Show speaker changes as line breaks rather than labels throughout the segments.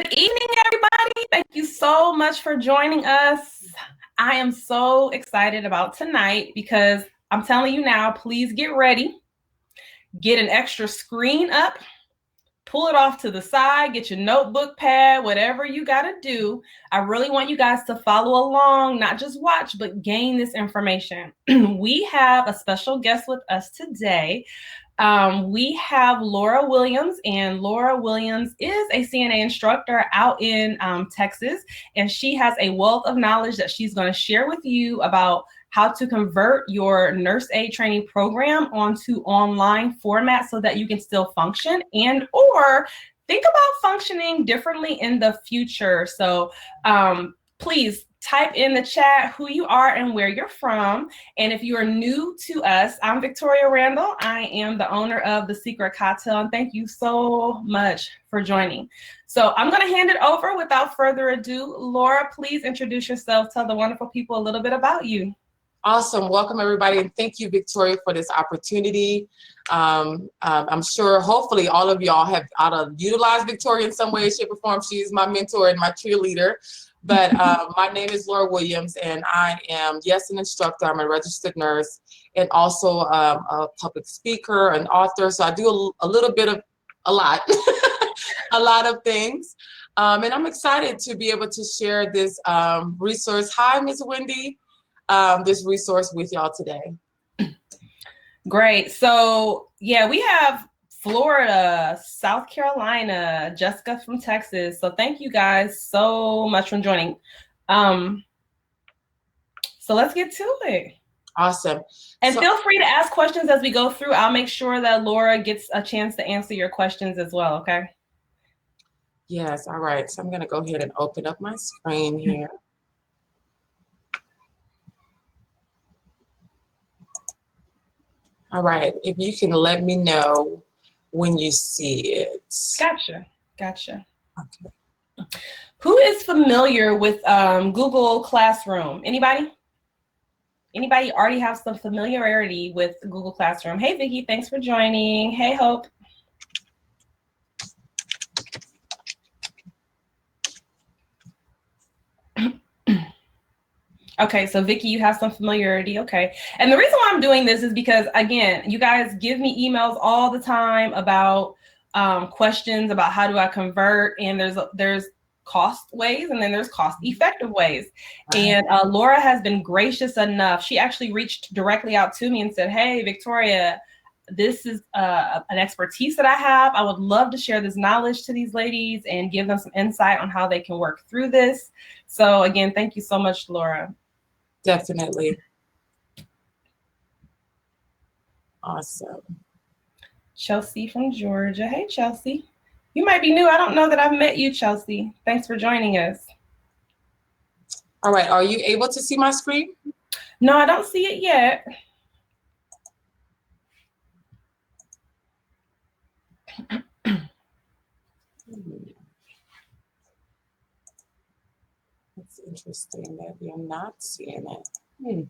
Good evening, everybody. Thank you so much for joining us. I am so excited about tonight because I'm telling you now, please get ready. Get an extra screen up, pull it off to the side, get your notebook pad, whatever you got to do. I really want you guys to follow along, not just watch, but gain this information. We have a special guest with us today. We have Lora Williams, and Lora Williams is a CNA instructor out in Texas, and she has a wealth of knowledge that she's going to share with you about how to convert your nurse aid training program onto online format so that you can still function and or think about functioning differently in the future. So please type in the chat who you are and where you're from. And if you are new to us, I'm Victoria Randall. I am the owner of The Secret Cocktail, and thank you so much for joining. So I'm going to hand it over without further ado. Lora, please introduce yourself. Tell the wonderful people a little bit about you.
Awesome. Welcome, everybody. And thank you, Victoria, for this opportunity. I'm sure, hopefully, all of y'all have utilized Victoria in some way, shape, or form. She is my mentor and my cheerleader. But my name is Lora Williams, and I am, yes, an instructor. I'm a registered nurse and also a public speaker, an author. So I do a little bit of a lot, a lot of things. And I'm excited to be able to share this resource. Hi, Ms. Wendy. This resource with y'all today.
Great. So yeah, we have Florida, South Carolina, Jessica from Texas. So thank you guys so much for joining. So let's get to it.
Awesome.
And feel free to ask questions as we go through. I'll make sure that Lora gets a chance to answer your questions as well, okay?
Yes, all right. So I'm gonna go ahead and open up my screen here. All right, if you can let me know when you see it.
Gotcha.
Okay.
Who is familiar with Google Classroom? Anybody? Anybody already have some familiarity with Google Classroom? Hey, Vicki, thanks for joining. Hey, Hope. Okay, so Vicki, you have some familiarity. Okay. And the reason why I'm doing this is because, again, you guys give me emails all the time about questions about how do I convert, and there's cost ways and then there's cost effective ways. And Lora has been gracious enough. She actually reached directly out to me and said, hey, Victoria, this is an expertise that I have. I would love to share this knowledge to these ladies and give them some insight on how they can work through this. So again, thank you so much, Lora.
Definitely. Awesome.
Chelsea from Georgia. Hey, Chelsea. You might be new. I don't know that I've met you, Chelsea. Thanks for joining us.
All right. Are you able to see my screen?
No, I don't see it yet.
It's interesting that you're not seeing it.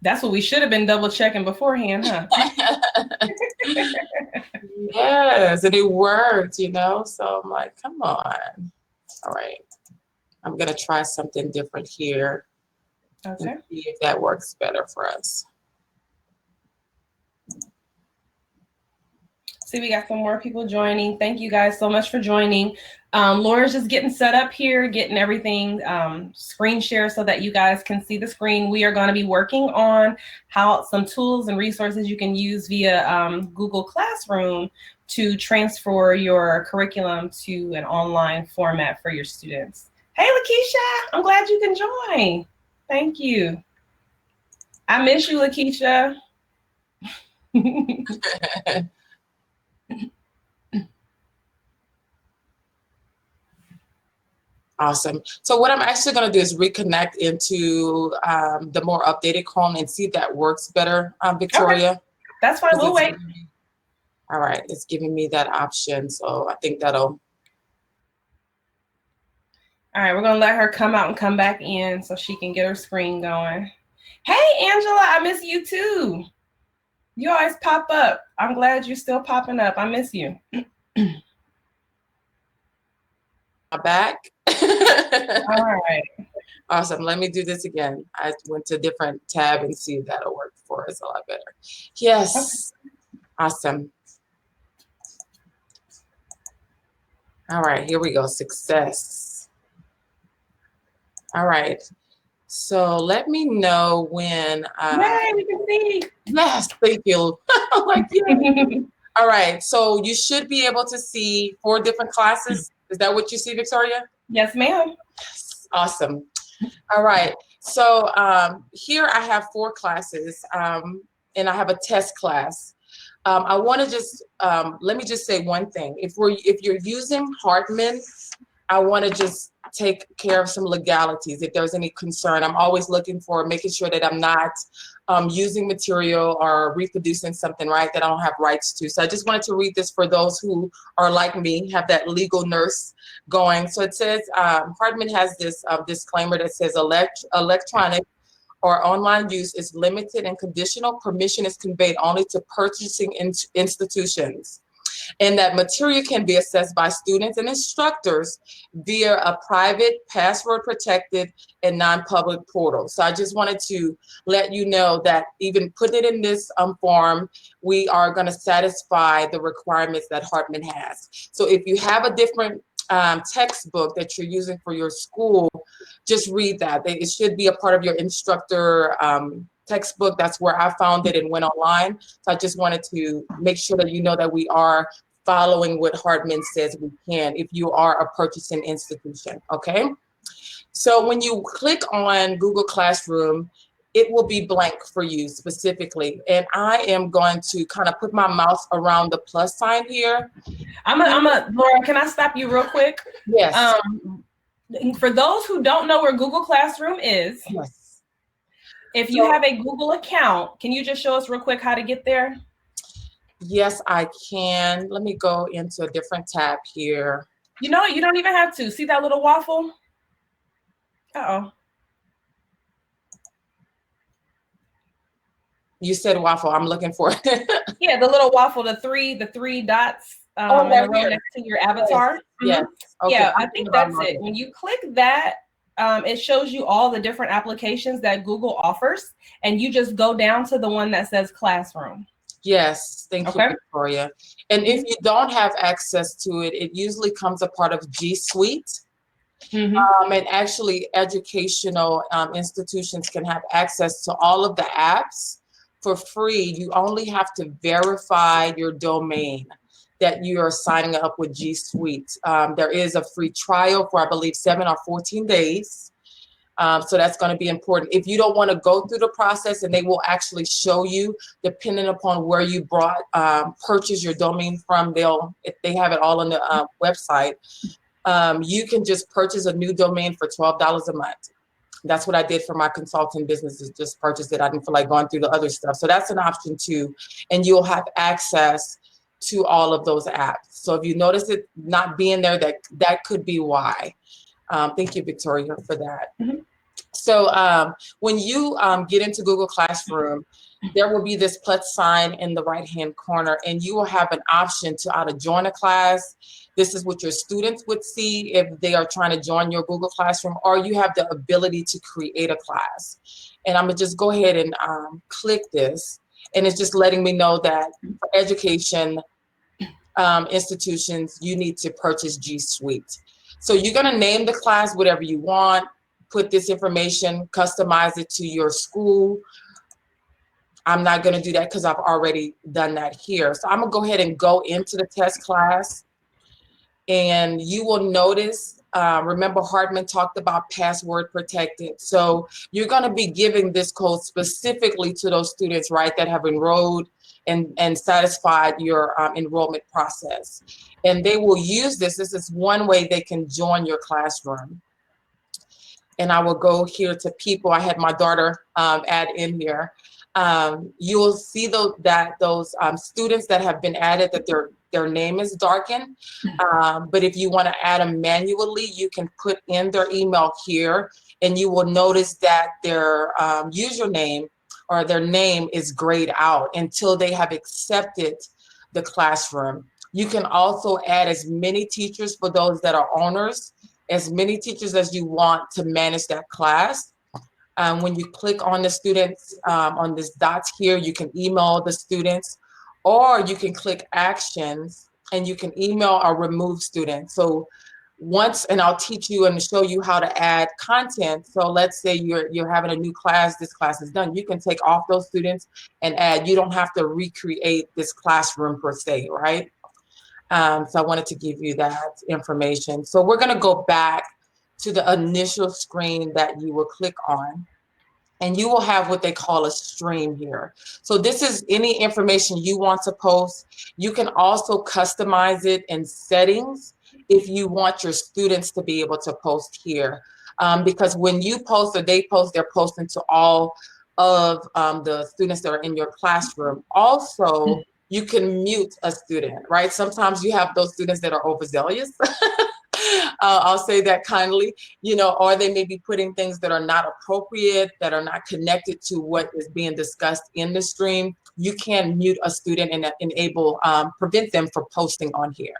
That's what we should have been double checking beforehand, huh?
Yes, and it worked, you know? So I'm like, come on. All right. I'm going to try something different here.
Okay.
And see if that works better for us.
See, we got some more people joining. Thank you guys so much for joining. Laura's just getting set up here, getting everything screen share so that you guys can see the screen. We are going to be working on how some tools and resources you can use via Google Classroom to transfer your curriculum to an online format for your students. Hey, Lakeisha, I'm glad you can join. Thank you. I miss you, Lakeisha.
Awesome. So what I'm actually going to do is reconnect into the more updated Chrome and see if that works better, Victoria.
Okay. That's fine. We'll wait.
All right. It's giving me that option. So I think that'll.
All right. We're going to let her come out and come back in so she can get her screen going. Hey, Angela, I miss you too. You always pop up. I'm glad you're still popping up. I miss you.
back.
All right.
Awesome. Let me do this again. I went to a different tab and see if that'll work for us a lot better. Yes. Awesome. All right, here we go. Success. All right. So let me know when.
Yay, we can see.
Yes, thank you. Like, yeah. All right. So you should be able to see 4 different classes. Is that what you see, Victoria?
Yes, ma'am.
Yes. Awesome. All right. So here I have 4 classes, and I have a test class. I want to just let me just say one thing. If you're using Hartman, I want to just take care of some legalities. If there's any concern, I'm always looking for making sure that I'm not using material or reproducing something, right, that I don't have rights to. So I just wanted to read this for those who are like me, have that legal nurse going. So it says, Hartman has this disclaimer that says electronic or online use is limited and conditional permission is conveyed only to purchasing institutions, and that material can be accessed by students and instructors via a private, password protected, and non-public portal. So I just wanted to let you know that even putting it in this form, we are going to satisfy the requirements that Hartman has. So if you have a different textbook that you're using for your school, just read that. It should be a part of your instructor textbook. That's where I found it and went online. So I just wanted to make sure that you know that we are following what Hartman says we can if you are a purchasing institution, okay? So when you click on Google Classroom, it will be blank for you specifically. And I am going to kind of put my mouse around the plus sign here.
Laura, can I stop you real quick?
Yes.
For those who don't know where Google Classroom is,
Yes.
If you have a Google account, can you just show us real quick how to get there?
Yes, I can. Let me go into a different tab here.
You know, you don't even have to. See that little waffle? Uh-oh.
You said waffle. I'm looking for it.
Yeah, the little waffle, the three dots in a row next to your avatar.
Yes. Okay.
Yeah, I think that's it. When you click that, it shows you all the different applications that Google offers, and you just go down to the one that says Classroom.
Yes, thank you, Victoria. And if you don't have access to it, it usually comes a part of G Suite. And actually, educational institutions can have access to all of the apps for free. You only have to verify your domain that you are signing up with G Suite. There is a free trial for, I believe, 7 or 14 days. So that's going to be important. If you don't want to go through the process, and they will actually show you, depending upon where you purchase your domain from, if they have it all on the website, you can just purchase a new domain for $12 a month. That's what I did for my consulting businesses, just purchased it. I didn't feel like going through the other stuff. So that's an option too. And you'll have access to all of those apps. So if you notice it not being there, that could be why. Thank you, Victoria, for that. So when you get into Google Classroom, there will be this plus sign in the right-hand corner, and you will have an option to either join a class. This is what your students would see if they are trying to join your Google Classroom, or you have the ability to create a class. And I'm gonna just go ahead and click this, and it's just letting me know that for education institutions, you need to purchase G Suite. So you're gonna name the class whatever you want, put this information, customize it to your school. I'm not gonna do that because I've already done that here. So I'm gonna go ahead and go into the test class, and you will notice, remember Hartman talked about password protected. So you're gonna be giving this code specifically to those students, right, that have enrolled and satisfied your enrollment process. And they will use this. This is one way they can join your classroom. And I will go here to people. I had my daughter add in here. You'll see those students that have been added, that their name is darkened. But if you want to add them manually, you can put in their email here, and you will notice that their username or their name is grayed out until they have accepted the classroom. You can also add as many teachers for those that are owners, as many teachers as you want to manage that class. When you click on the students, on this dots here, you can email the students, or you can click actions and you can email or remove students. So once, and I'll teach you and show you how to add content. So let's say you're having a new class, this class is done. You can take off those students and add. You don't have to recreate this classroom per se, right? So I wanted to give you that information. So we're going to go back to the initial screen that you will click on, and you will have what they call a stream here. So this is any information you want to post. You can also customize it in settings if you want your students to be able to post here. Because when you post or they post, they're posting to all of the students that are in your classroom. Also, you can mute a student, right? Sometimes you have those students that are overzealous. I'll say that kindly, or they may be putting things that are not appropriate, that are not connected to what is being discussed in the stream. You can mute a student and enable, prevent them from posting on here.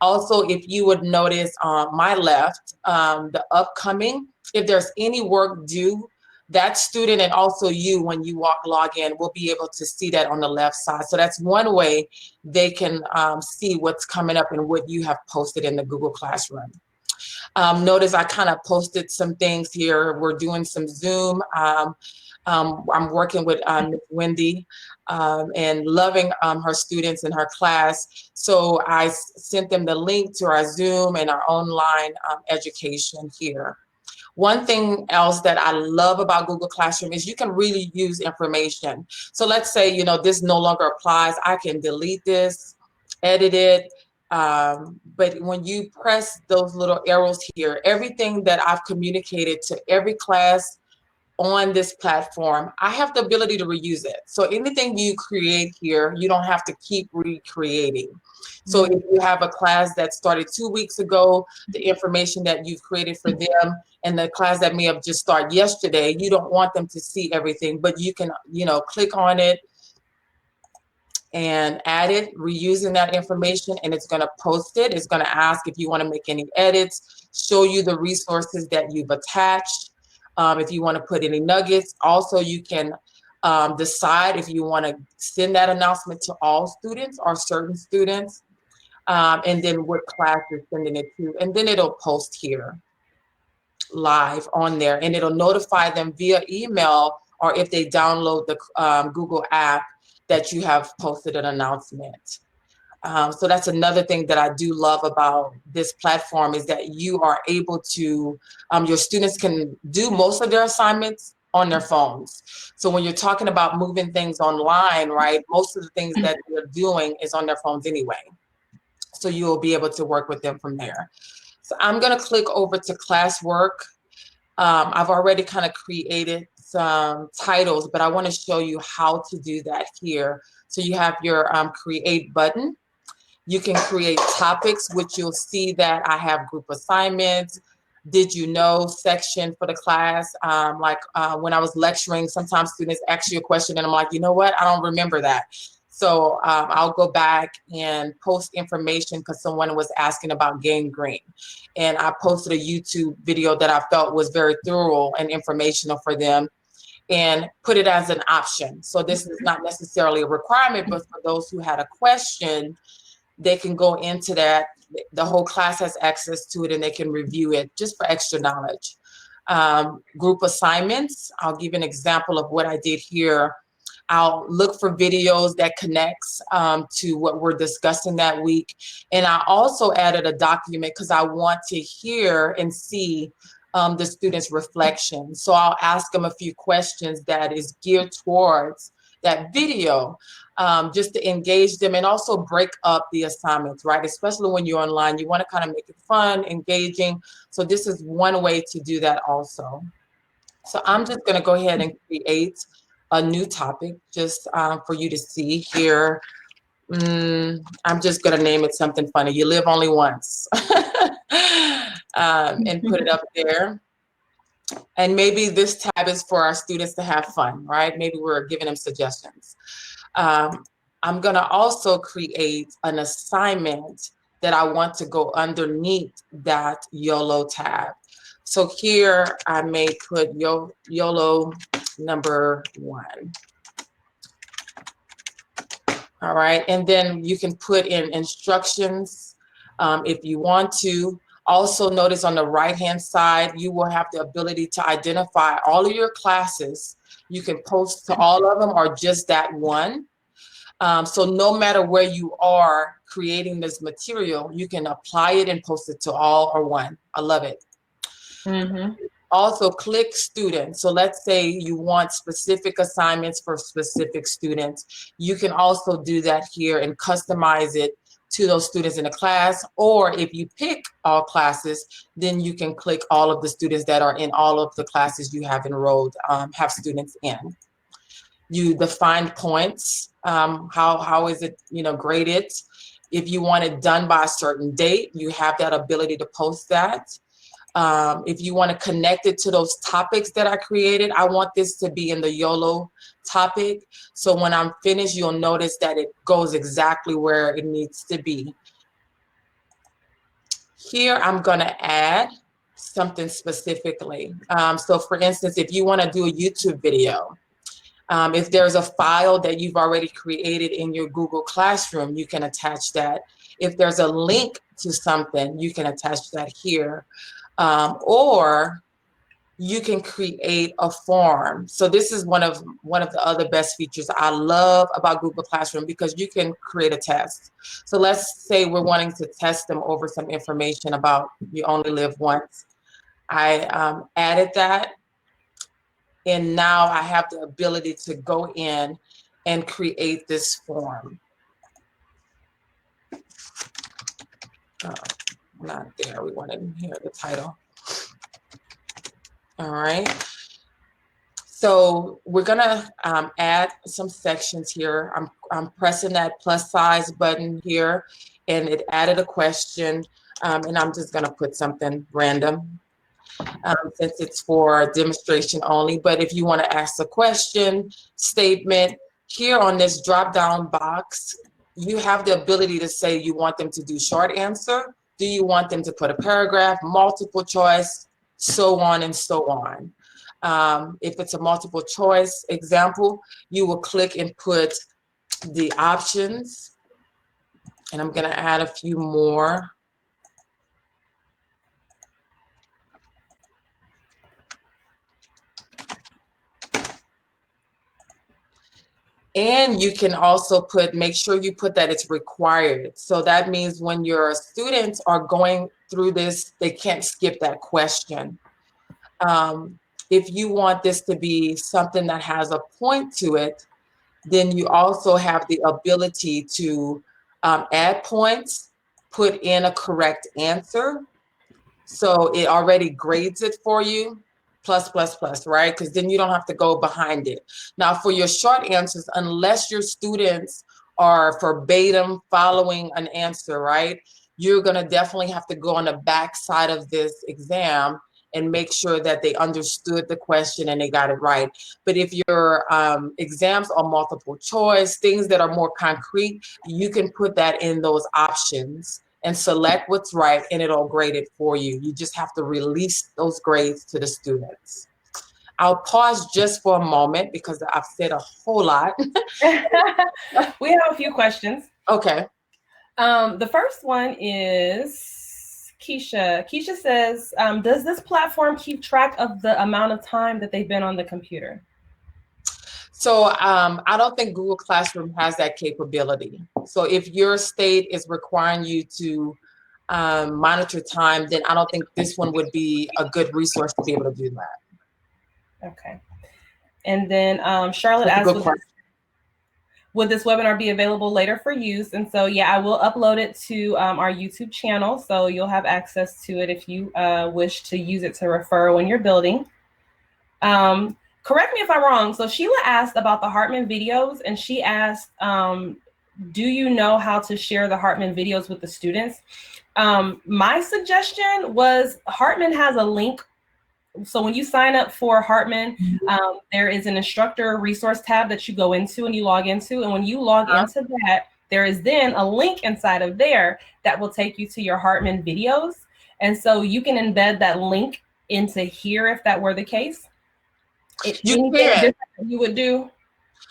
Also, if you would notice on my left, the upcoming, if there's any work due, that student and also you, when you log in, will be able to see that on the left side. So that's one way they can see what's coming up and what you have posted in the Google Classroom. Notice I kind of posted some things here. We're doing some Zoom. I'm working with Ms. Wendy and loving her students in her class. So I sent them the link to our Zoom and our online education here. One thing else that I love about Google Classroom is you can really use information. So let's say, this no longer applies. I can delete this, edit it. But when you press those little arrows here, everything that I've communicated to every class on this platform, I have the ability to reuse it. So anything you create here, you don't have to keep recreating. So if you have a class that started 2 weeks ago, the information that you've created for them, and the class that may have just started yesterday, you don't want them to see everything, but you can, click on it and add it, reusing that information, and it's going to post it. It's going to ask if you want to make any edits, show you the resources that you've attached. If you want to put any nuggets, also you can decide if you want to send that announcement to all students or certain students, and then what class you're sending it to, and then it'll post here live on there, and it'll notify them via email, or if they download the Google app, that you have posted an announcement. So that's another thing that I do love about this platform, is that you are able to, your students can do most of their assignments on their phones. So when you're talking about moving things online, right, most of the things that they're doing is on their phones anyway. So you will be able to work with them from there. So I'm going to click over to classwork. I've already kind of created some titles, but I want to show you how to do that here. So you have your create button. You can create topics, which you'll see that I have group assignments, did you know section for the class. When I was lecturing, sometimes students ask you a question and I'm like, you know what, I don't remember that. So I'll go back and post information because someone was asking about gangrene. And I posted a YouTube video that I felt was very thorough and informational for them, and put it as an option. So this is not necessarily a requirement, but for those who had a question, they can go into that. The whole class has access to it and they can review it just for extra knowledge. Group assignments, I'll give an example of what I did here. I'll look for videos that connects to what we're discussing that week. And I also added a document because I want to hear and see the students' reflection. So I'll ask them a few questions that is geared towards that video, just to engage them and also break up the assignments, right? Especially when you're online, you want to kind of make it fun, engaging. So this is one way to do that also. So I'm just going to go ahead and create a new topic just for you to see here. I'm just going to name it something funny. You live only once. And put it up there. And maybe this tab is for our students to have fun, right? Maybe we're giving them suggestions. I'm gonna also create an assignment that I want to go underneath that YOLO tab. So here I may put YOLO number 1. All right, and then you can put in instructions if you want to. Also notice on the right-hand side, you will have the ability to identify all of your classes. You can post to all of them or just that one. So no matter where you are creating this material, you can apply it and post it to all or one. I love it.
Mm-hmm.
Also click students. So let's say you want specific assignments for specific students. You can also do that here and customize it to those students in the class. Or if you pick all classes, then you can click all of the students that are in all of the classes you have enrolled, have students in. You define points. How is it, graded? If you want it done by a certain date, you have that ability to post that. If you want to connect it to those topics that I created, I want this to be in the YOLO topic. So when I'm finished, you'll notice that it goes exactly where it needs to be. Here, I'm going to add something specifically. So for instance, if you want to do a YouTube video, if there's a file that you've already created in your Google Classroom, you can attach that. If there's a link to something, you can attach that here. Or you can create a form. So this is one of the other best features I love about Google Classroom, because you can create a test. So let's say we're wanting to test them over some information about you only live once. I added that. And now I have the ability to go in and create this form. Not there, we wanted here the title. All right. So we're gonna add some sections here. I'm pressing that plus size button here, and it added a question, and I'm just gonna put something random. Since it's for demonstration only. But if you want to ask a question, statement, here on this drop-down box, you have the ability to say you want them to do short answer, do you want them to put a paragraph, multiple choice, so on and so on. If it's a multiple choice example, you will click and put the options, and I'm going to add a few more. And you can also make sure you put that it's required. So that means when your students are going through this, they can't skip that question. If you want this to be something that has a point to it, then you also have the ability to add points, put in a correct answer. So it already grades it for you. Plus, right? Because then you don't have to go behind it. Now, for your short answers, unless your students are verbatim following an answer, right, you're going to definitely have to go on the back side of this exam and make sure that they understood the question and they got it right. But if your exams are multiple choice, things that are more concrete, you can put that in those options and select what's right, and it'll grade it for you. You just have to release those grades to the students. I'll pause just for a moment because I've said a whole lot.
We have a few questions.
Okay.
The first one is Keisha. Keisha says, does this platform keep track of the amount of time that they've been on the computer?
So I don't think Google Classroom has that capability. So if your state is requiring you to monitor time, then I don't think this one would be a good resource to be able to do that.
Okay. And then Charlotte asked, would this webinar be available later for use? And so, yeah, I will upload it to our YouTube channel. So you'll have access to it if you wish to use it to refer when you're building. Correct me if I'm wrong. So Sheila asked about the Hartman videos, and she asked, do you know how to share the Hartman videos with the students? My suggestion was Hartman has a link so when you sign up for Hartman, there is an instructor resource tab that you go into and you log into. And when you log into that, there is then a link inside of there that will take you to your Hartman videos. And so you can embed that link into here if that were the case.
You can.
You would do?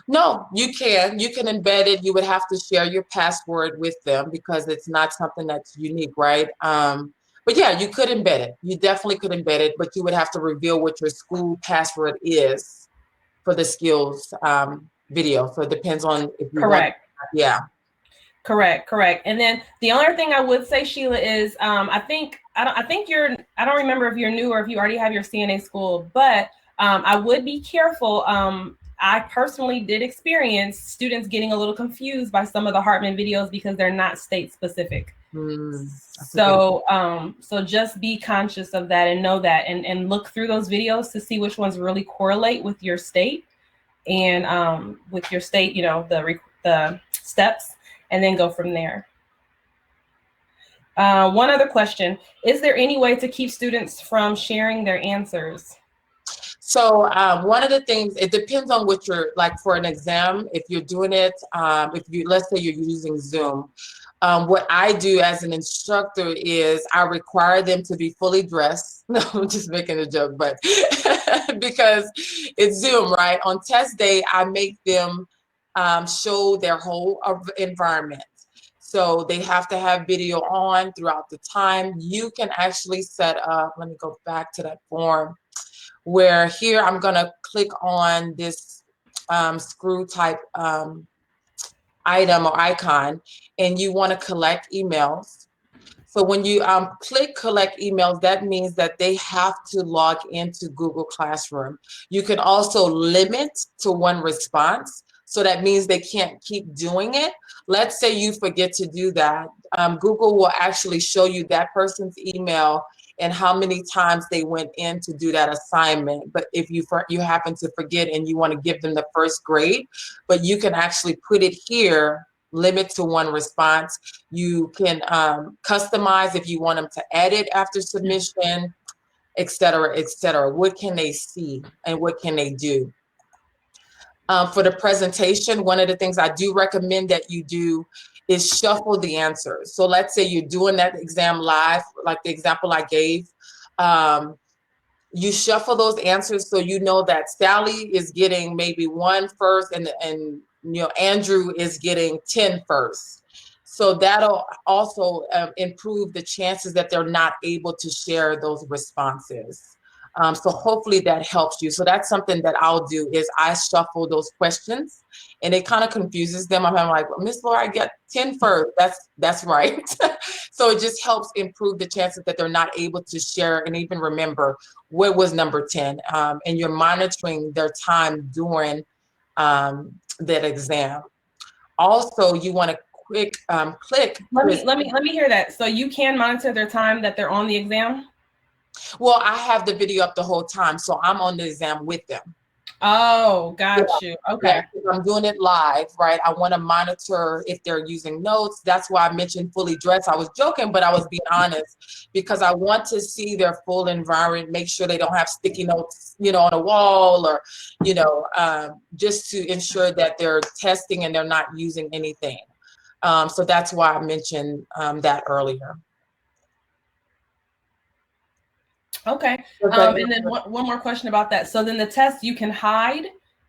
No, you can. You can embed it. You would have to share your password with them because it's not something that's unique, right? But yeah, you could embed it. You definitely could embed it, but you would have to reveal what your school password is for the skills video. So it depends on if you want. Yeah.
Correct. And then the other thing I would say, Sheila, is I don't remember if you're new or if you already have your CNA school, but I would be careful. I personally did experience students getting a little confused by some of the Hartman videos because they're not state specific. So just be conscious of that and know that, and look through those videos to see which ones really correlate with your state and with your state, the steps, and then go from there. One other question: is there any way to keep students from sharing their answers?
So one of the things, it depends on what you're, like for an exam, if you're doing it, let's say you're using Zoom, what I do as an instructor is I require them to be fully dressed. No, I'm just making a joke, but because it's Zoom, right? On test day, I make them show their whole environment. So they have to have video on throughout the time. You can actually set up, let me go back to that form, where here I'm gonna click on this screw type item or icon, and you wanna collect emails. So when you click collect emails, that means that they have to log into Google Classroom. You can also limit to one response. So that means they can't keep doing it. Let's say you forget to do that. Google will actually show you that person's email and how many times they went in to do that assignment. But if you happen to forget and you want to give them the first grade, but you can actually put it here, limit to one response. You can customize if you want them to edit after submission, et cetera, et cetera. What can they see and what can they do? For the presentation, one of the things I do recommend that you do is shuffle the answers. So let's say you're doing that exam live, like the example I gave. You shuffle those answers so you know that Sally is getting maybe 1 first and Andrew is getting 10 first. So that'll also improve the chances that they're not able to share those responses. So hopefully that helps you. So that's something that I'll do is I shuffle those questions and it kind of confuses them. I'm like, Miss Lora, I got 10 first. That's right. So it just helps improve the chances that they're not able to share and even remember what was number 10. And you're monitoring their time during that exam. Also, you want to click.
Let me hear that. So you can monitor their time that they're on the exam?
Well, I have the video up the whole time, so I'm on the exam with them.
Oh, got you. Okay.
Yeah, I'm doing it live, right? I want to monitor if they're using notes. That's why I mentioned fully dressed. I was joking, but I was being honest because I want to see their full environment, make sure they don't have sticky notes, on a wall or, just to ensure that they're testing and they're not using anything. So that's why I mentioned that earlier.
Okay. And then one more question about that. So then the test you can hide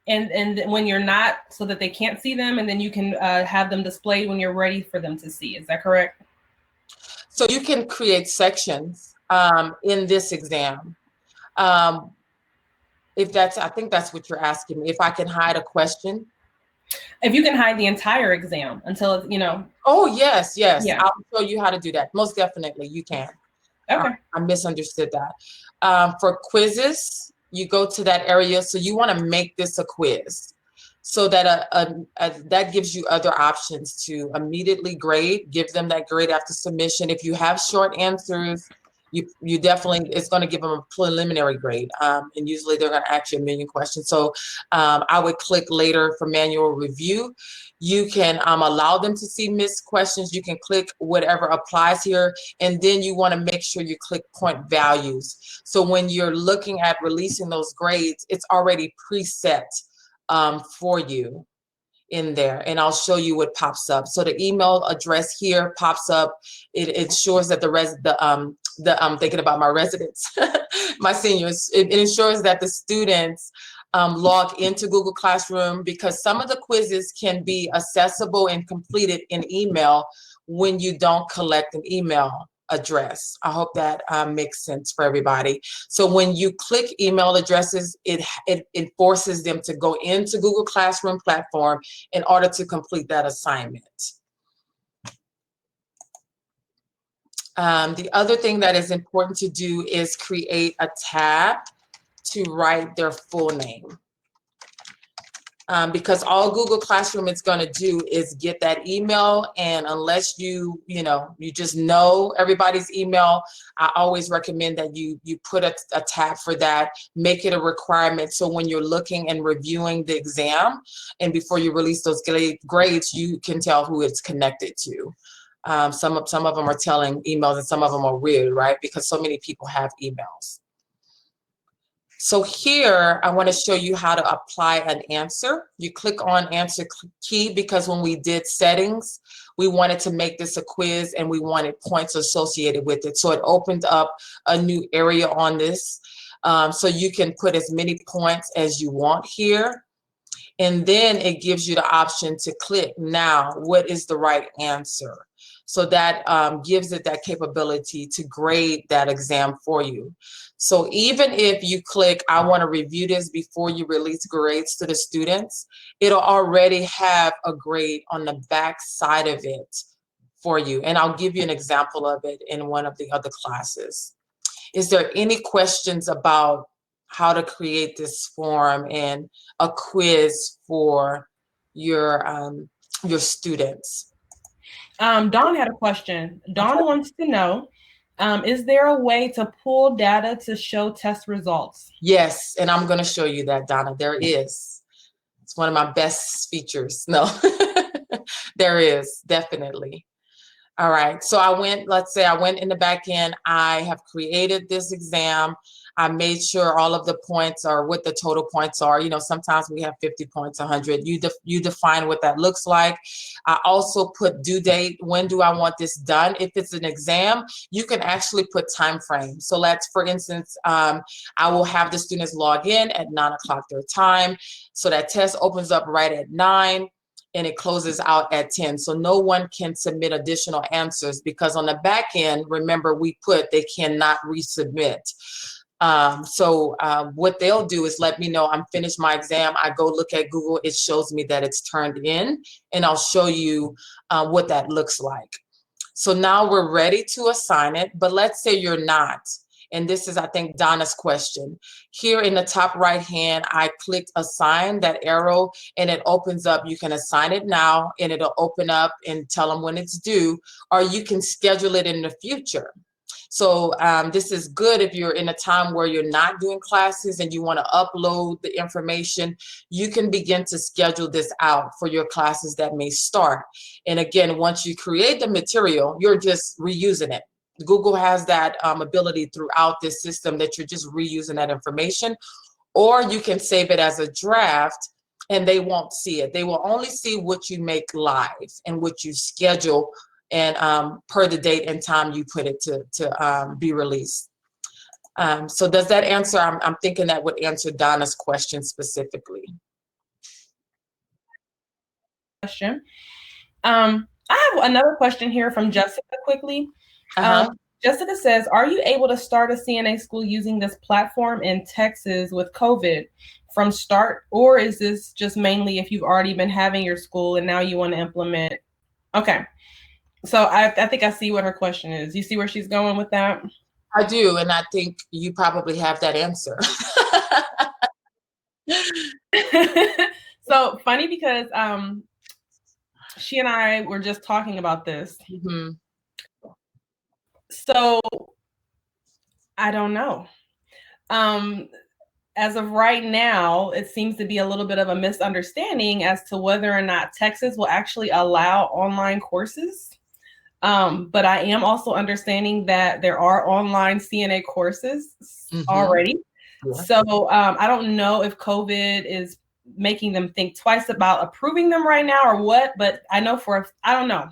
and when you're not, so that they can't see them, and then you can have them displayed when you're ready for them to see. Is that correct?
So you can create sections in this exam. I think that's what you're asking me, if I can hide a question.
If you can hide the entire exam until,
Oh, yes. Yeah. I'll show you how to do that. Most definitely, you can.
Okay.
I misunderstood that. For quizzes, you go to that area. So you want to make this a quiz so that that gives you other options to immediately grade, give them that grade after submission. If you have short answers, you definitely, it's going to give them a preliminary grade. And usually they're going to ask you a million questions. So I would click later for manual review. You can allow them to see missed questions. You can click whatever applies here. And then you want to make sure you click point values. So when you're looking at releasing those grades, it's already preset for you in there, and I'll show you what pops up. So the email address here pops up. It ensures that I'm thinking about my residents, my seniors. It ensures that the students log into Google Classroom, because some of the quizzes can be accessible and completed in email when you don't collect an email address. I hope that makes sense for everybody. So when you click email addresses, it forces them to go into Google Classroom platform in order to complete that assignment. The other thing that is important to do is create a tab to write their full name. Because all Google Classroom is going to do is get that email, and unless you just know everybody's email, I always recommend that you put a tab for that, make it a requirement, so when you're looking and reviewing the exam and before you release those grades, you can tell who it's connected to. Some of them are telling emails, and some of them are weird, right? Because so many people have emails. So here, I want to show you how to apply an answer. You click on answer key, because when we did settings, we wanted to make this a quiz and we wanted points associated with it. So it opened up a new area on this. So you can put as many points as you want here. And then it gives you the option to click now, what is the right answer? So that gives it that capability to grade that exam for you. So even if you click, I want to review this before you release grades to the students, it'll already have a grade on the back side of it for you. And I'll give you an example of it in one of the other classes. Is there any questions about how to create this form and a quiz for your students?
Dawn had a question. Dawn wants to know, is there a way to pull data to show test results?
Yes, and I'm going to show you that, Donna. There is. It's one of my best features. No, there is, definitely. All right, so let's say I went in the back end, I have created this exam, I made sure all of the points are what the total points are. Sometimes we have 50 points, 100. You define what that looks like. I also put due date, when do I want this done? If it's an exam, you can actually put time frame. So let's, for instance, I will have the students log in at 9 o'clock their time. So that test opens up right at 9. And it closes out at 10. So no one can submit additional answers, because on the back end, remember, we put they cannot resubmit. What they'll do is let me know I'm finished my exam. I go look at Google, it shows me that it's turned in, and I'll show you what that looks like. So now we're ready to assign it, but let's say you're not. And this is, I think, Donna's question. Here in the top right hand, I clicked assign, that arrow, and it opens up. You can assign it now, and it'll open up and tell them when it's due, or you can schedule it in the future. So this is good if you're in a time where you're not doing classes and you want to upload the information. You can begin to schedule this out for your classes that may start. And again, once you create the material, you're just reusing it. Google has that ability throughout this system that you're just reusing that information, or you can save it as a draft and they won't see it. They will only see what you make live and what you schedule and per the date and time you put it to be released. So does that answer? I'm thinking that would answer Donna's question specifically.
Question. I have another question here from Jessica quickly. Jessica says, are you able to start a CNA school using this platform in Texas with COVID from start, or is this just mainly if you've already been having your school and now you want to implement? Okay. So I think I see what her question is. You see where she's going with that?
I do, and I think you probably have that answer.
So funny, because she and I were just talking about this.
Mm-hmm.
So I don't know. As of right now, it seems to be a little bit of a misunderstanding as to whether or not Texas will actually allow online courses. But I am also understanding that there are online CNA courses already. Yeah. So I don't know if COVID is making them think twice about approving them right now or what, but I know I don't know.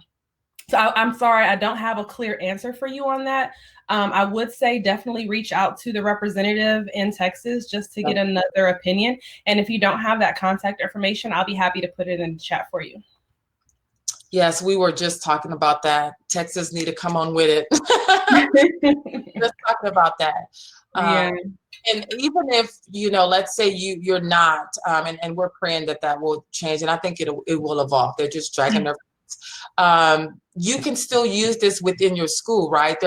So I'm sorry, I don't have a clear answer for you on that. I would say definitely reach out to the representative in Texas just to get another opinion. And if you don't have that contact information, I'll be happy to put it in the chat for you.
Yes, we were just talking about that. Texas need to come on with it. Just talking about that.
Yeah.
And even if, let's say you're not, and we're praying that will change, and I think it will evolve. They're just dragging their you can still use this within your school, right?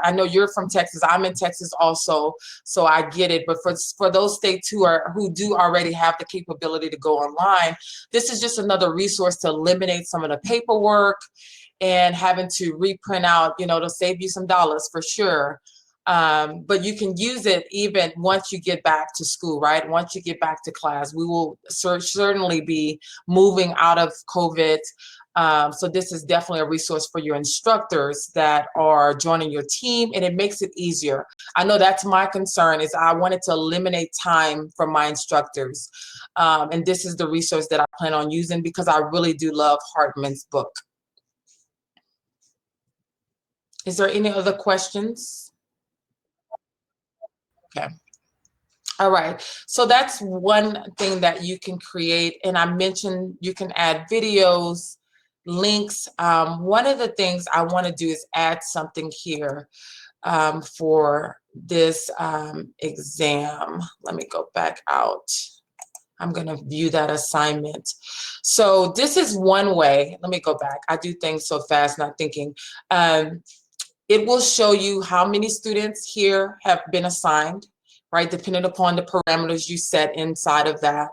I know you're from Texas. I'm in Texas also, so I get it. But for those states who do already have the capability to go online, this is just another resource to eliminate some of the paperwork and having to reprint out. It'll save you some dollars for sure. But you can use it even once you get back to school, right? Once you get back to class, we will certainly be moving out of COVID. So this is definitely a resource for your instructors that are joining your team, and it makes it easier. I know that's my concern, is I wanted to eliminate time from my instructors. And this is the resource that I plan on using because I really do love Hartman's book. Is there any other questions? Okay. All right. So that's one thing that you can create. And I mentioned you can add videos, links. One of the things I want to do is add something here for this exam. Let me go back out. I'm going to view that assignment. So this is one way. Let me go back. I do things so fast, not thinking. It will show you how many students here have been assigned, right, depending upon the parameters you set inside of that.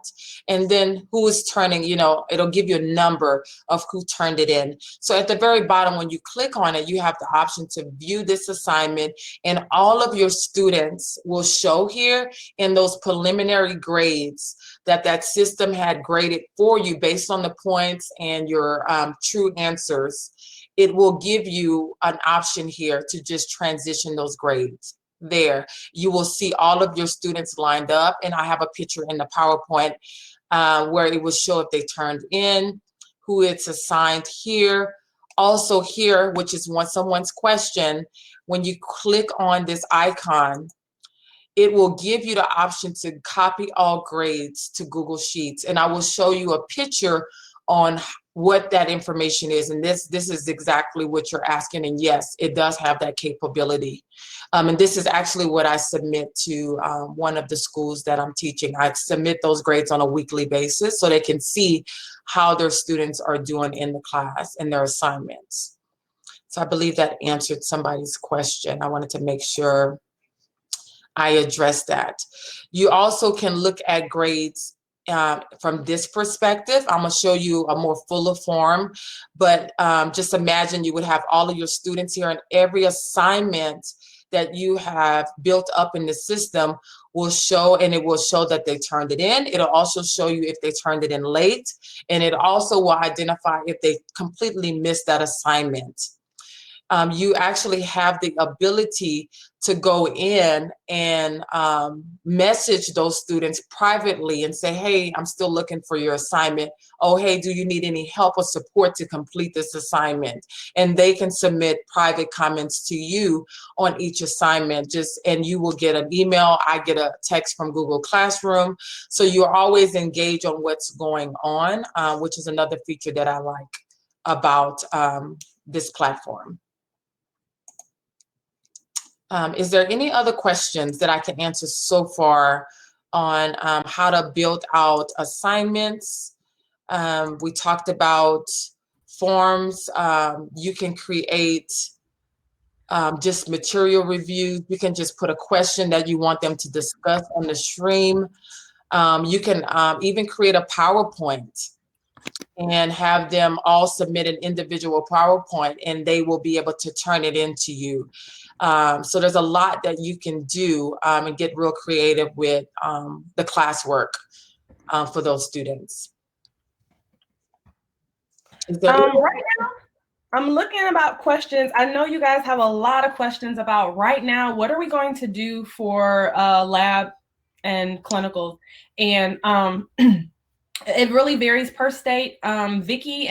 And then who is turning, it'll give you a number of who turned it in. So at the very bottom, when you click on it, you have the option to view this assignment, and all of your students will show here in those preliminary grades that system had graded for you based on the points and your true answers. It will give you an option here to just transition those grades. There, you will see all of your students lined up, and I have a picture in the PowerPoint where it will show if they turned in, who it's assigned here. Also here, which is someone's question, when you click on this icon, it will give you the option to copy all grades to Google Sheets, and I will show you a picture on what that information is. And this is exactly what you're asking. And yes, it does have that capability. And this is actually what I submit to one of the schools that I'm teaching. I submit those grades on a weekly basis so they can see how their students are doing in the class and their assignments. So I believe that answered somebody's question. I wanted to make sure I addressed that. You also can look at grades from this perspective. I'm going to show you a more fuller form, but just imagine you would have all of your students here, and every assignment that you have built up in the system will show, and it will show that they turned it in. It'll also show you if they turned it in late, and it also will identify if they completely missed that assignment. You actually have the ability to go in and message those students privately and say, hey, I'm still looking for your assignment. Oh, hey, do you need any help or support to complete this assignment? And they can submit private comments to you on each assignment, and you will get an email. I get a text from Google Classroom. So you're always engaged on what's going on, which is another feature that I like about this platform. Is there any other questions that I can answer so far on how to build out assignments? We talked about forms. You can create just material reviews. You can just put a question that you want them to discuss on the stream. You can even create a PowerPoint and have them all submit an individual PowerPoint, and they will be able to turn it into you. So there's a lot that you can do and get real creative with the classwork for those students.
Right now, I'm looking about questions. I know you guys have a lot of questions about right now, what are we going to do for lab and clinicals? And it really varies per state. Vicky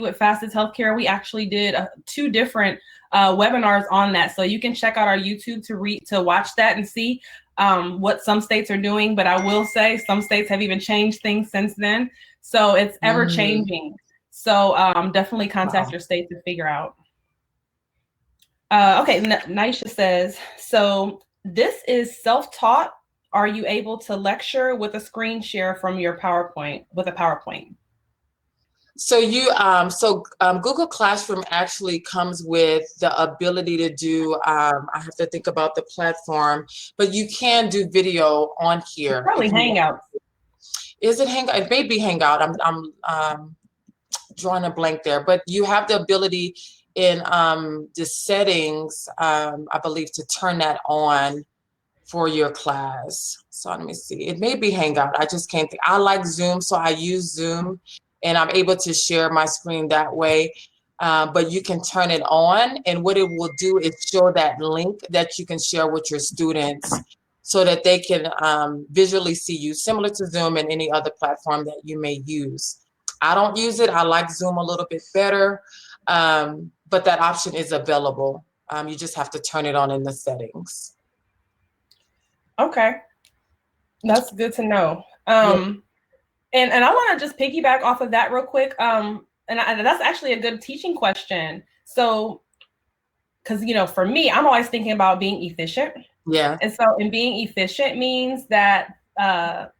with Fastest Healthcare, we actually did 2 different webinars on that. So you can check out our YouTube to watch that and see what some states are doing. But I will say some states have even changed things since then. So it's ever changing. So definitely contact your state to figure out. Okay, Naisha says, so this is self-taught. Are you able to lecture with a screen share from your PowerPoint with a PowerPoint?
So Google Classroom actually comes with the ability to do, I have to think about the platform, but you can do video on here.
It's probably Hangout.
Is it Hangout? It may be Hangout. I'm drawing a blank there, but you have the ability in the settings, I believe, to turn that on for your class. So let me see. It may be Hangout. I just can't think. I like Zoom, so I use Zoom, and I'm able to share my screen that way. But you can turn it on, and what it will do is show that link that you can share with your students so that they can visually see you, similar to Zoom and any other platform that you may use. I don't use it. I like Zoom a little bit better, but that option is available. You just have to turn it on in the settings.
Okay, that's good to know. And I want to just piggyback off of that real quick. And that's actually a good teaching question. So, because for me, I'm always thinking about being efficient.
Yeah.
And so, being efficient means that I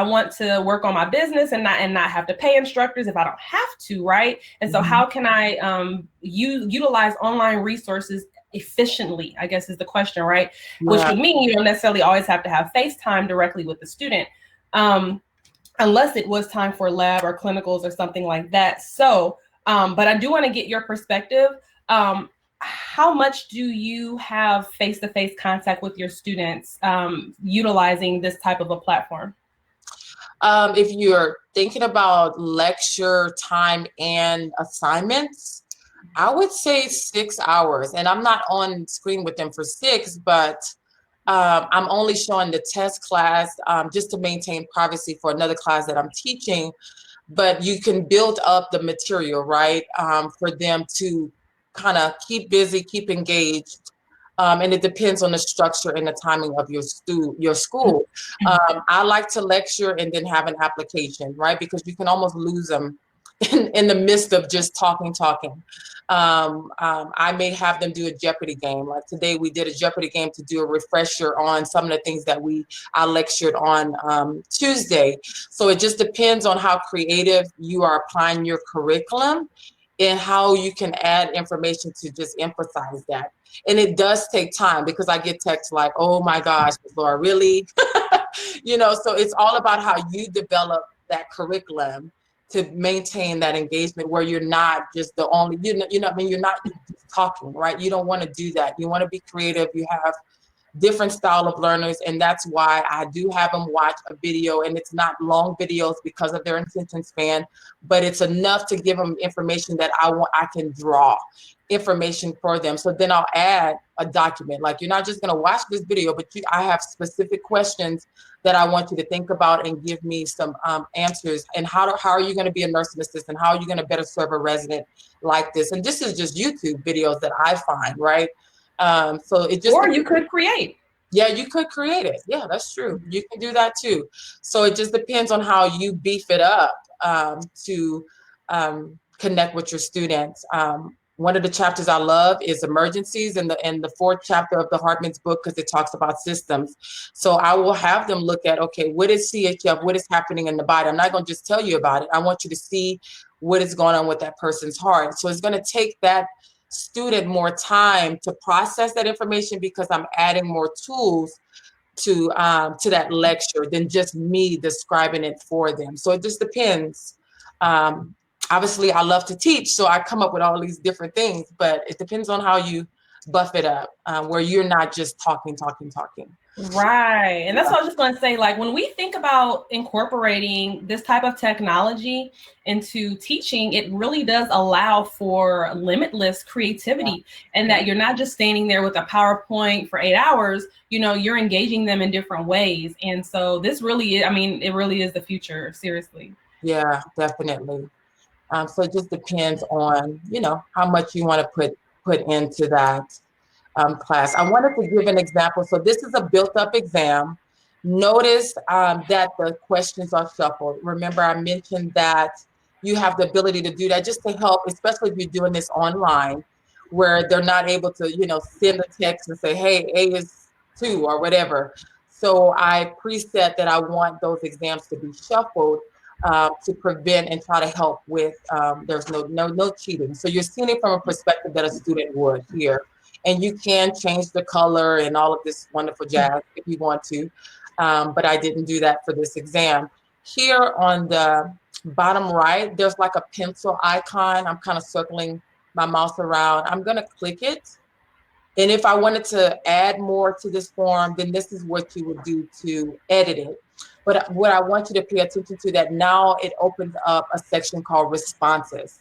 want to work on my business and not have to pay instructors if I don't have to, right? And so, how can I utilize online resources efficiently, I guess is the question, right? Yeah. Which would mean you don't necessarily always have to have FaceTime directly with the student, unless it was time for lab or clinicals or something like that. So, but I do want to get your perspective. How much do you have face-to-face contact with your students utilizing this type of a platform?
If you're thinking about lecture time and assignments, I would say 6 hours, and I'm not on screen with them for 6, but I'm only showing the test class just to maintain privacy for another class that I'm teaching. But you can build up the material, right, for them to kind of keep busy, keep engaged. And it depends on the structure and the timing of your school. I like to lecture and then have an application, right, because you can almost lose them in the midst of just talking. I may have them do a Jeopardy game. Like today we did a Jeopardy game to do a refresher on some of the things that I lectured on Tuesday. So it just depends on how creative you are applying your curriculum and how you can add information to just emphasize that. And it does take time because I get texts like, oh my gosh, Lora, really? So it's all about how you develop that curriculum to maintain that engagement where you're not just the only, you're not just talking, right? You don't want to do that. You want to be creative. You have different style of learners, and that's why I do have them watch a video, and it's not long videos because of their attention span, but it's enough to give them information that I can draw information for them. So then I'll add a document. Like, you're not just going to watch this video, but I have specific questions that I want you to think about and give me some answers. And how are you going to be a nursing assistant? How are you going to better serve a resident like this? And this is just YouTube videos that I find, right? So it just,
or you could create.
Yeah, you could create it. Yeah, that's true. You can do that too. So it just depends on how you beef it up to connect with your students. One of the chapters I love is emergencies, in the 4th chapter of the Hartman's book, because it talks about systems. So I will have them look at, okay, what is CHF? What is happening in the body? I'm not going to just tell you about it. I want you to see what is going on with that person's heart. So it's going to take that student more time to process that information because I'm adding more tools to that lecture than just me describing it for them. So it just depends Obviously, I love to teach, so I come up with all these different things, but it depends on how you buff it up, where you're not just talking.
Right. And that's what I was just going to say. Like, when we think about incorporating this type of technology into teaching, it really does allow for limitless creativity, and that you're not just standing there with a PowerPoint for 8 hours, you know, you're engaging them in different ways. And so this really is, I mean, it really is the future, seriously.
Yeah, definitely. So it just depends on, you know, how much you want to put into that class. I wanted to give an example. So this is a built-up exam. Notice that the questions are shuffled. Remember, I mentioned that you have the ability to do that just to help, especially if you're doing this online, where they're not able to, you know, send a text and say, hey, A is 2 or whatever. So I preset that I want those exams to be shuffled to prevent and try to help with there's no cheating. So you're seeing it from a perspective that a student would here. And you can change the color and all of this wonderful jazz if you want to. But I didn't do that for this exam. Here on the bottom right, there's like a pencil icon. I'm kind of circling my mouse around. I'm going to click it. And if I wanted to add more to this form, then this is what you would do to edit it. But what I want you to pay attention to, that now it opens up a section called responses.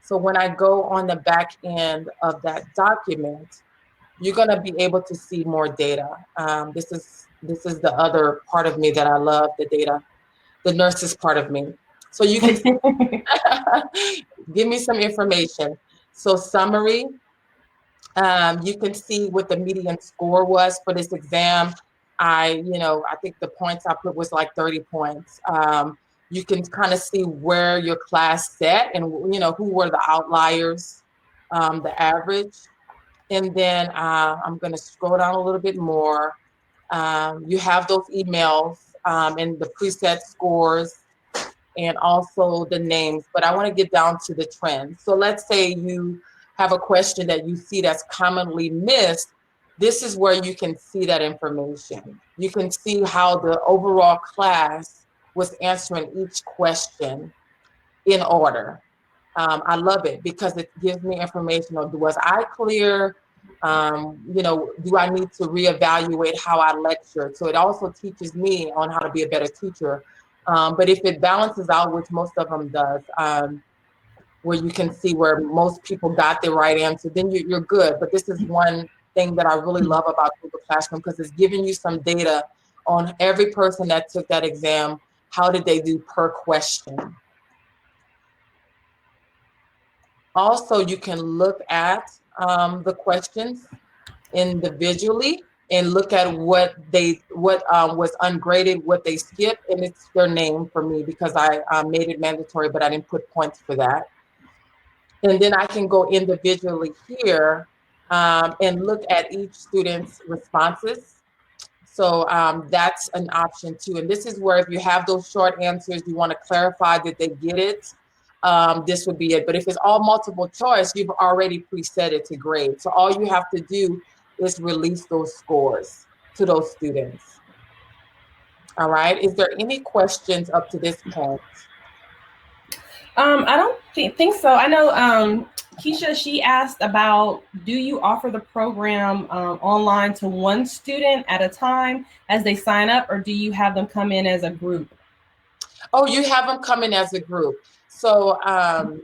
So when I go on the back end of that document, you're going to be able to see more data. This is the other part of me that I love, the data, the nurses part of me. So you can give me some information. So summary, you can see what the median score was for this exam. I think the points I put was like 30 points. You can kind of see where your class set and, you know, who were the outliers, the average. And then I'm going to scroll down a little bit more. You have those emails and the preset scores and also the names, but I want to get down to the trends. So let's say you have a question that you see that's commonly missed. This is where you can see that information. You can see how the overall class was answering each question in order. I love it because it gives me information on, was I clear? Do I need to reevaluate how I lecture? So it also teaches me on how to be a better teacher. But if it balances out, which most of them does, where you can see where most people got the right answer, then you're good. But this is one thing that I really love about Google Classroom, because it's giving you some data on every person that took that exam. How did they do per question? Also, you can look at the questions individually and look at what was ungraded, what they skipped, and it's their name for me because I made it mandatory, but I didn't put points for that. And then I can go individually here and look at each student's responses. So that's an option too. And this is where if you have those short answers, you want to clarify that they get it, this would be it. But if it's all multiple choice, you've already preset it to grade. So all you have to do is release those scores to those students. All right. Is there any questions up to this point?
I don't think so. I know Keisha, she asked about, do you offer the program online to one student at a time as they sign up, or do you have them come in as a group?
Oh, you have them come in as a group. So I'm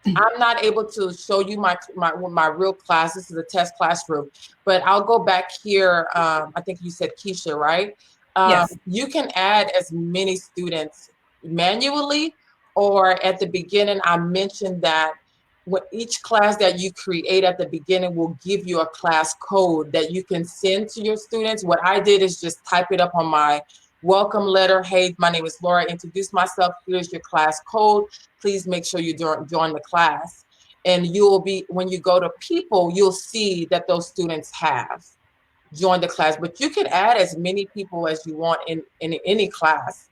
not able to show you my real class. This is a test classroom, but I'll go back here. I think you said Keisha, right?
Yes.
You can add as many students manually, or at the beginning, I mentioned that each class that you create at the beginning will give you a class code that you can send to your students. What I did is just type it up on my welcome letter. Hey, my name is Lora. Introduce myself. Here's your class code. Please make sure you join the class. And you'll be, when you go to people, you'll see that those students have joined the class. But you can add as many people as you want in any class.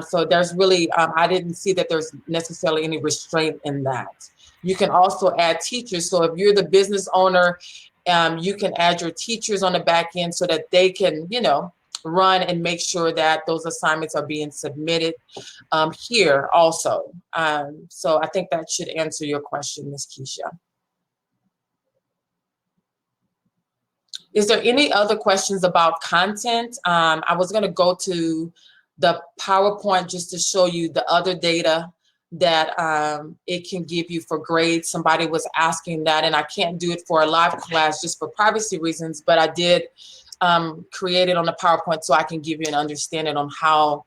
So there's really, I didn't see that there's necessarily any restraint in that. You can also add teachers. So if you're the business owner, you can add your teachers on the back end so that they can, run and make sure that those assignments are being submitted here also. So I think that should answer your question, Ms. Keisha. Is there any other questions about content? I was going to go to the PowerPoint just to show you the other data that it can give you for grades. Somebody was asking that, and I can't do it for a live class just for privacy reasons, but I did create it on the PowerPoint so I can give you an understanding on how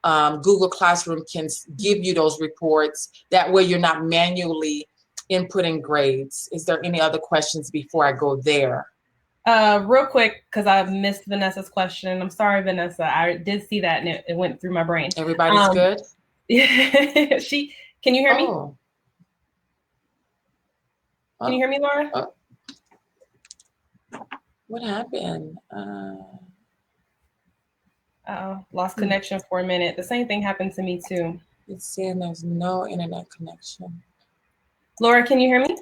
Google Classroom can give you those reports. That way you're not manually inputting grades. Is there any other questions before I go there?
Real quick, because I missed Vanessa's question. I'm sorry, Vanessa. I did see that and it went through my brain.
Everybody's good?
Can you hear me?
Oh.
Can you hear me, Laura?
What happened?
Lost connection for a minute. The same thing happened to me too.
It's saying there's no internet connection.
Laura, can you hear me?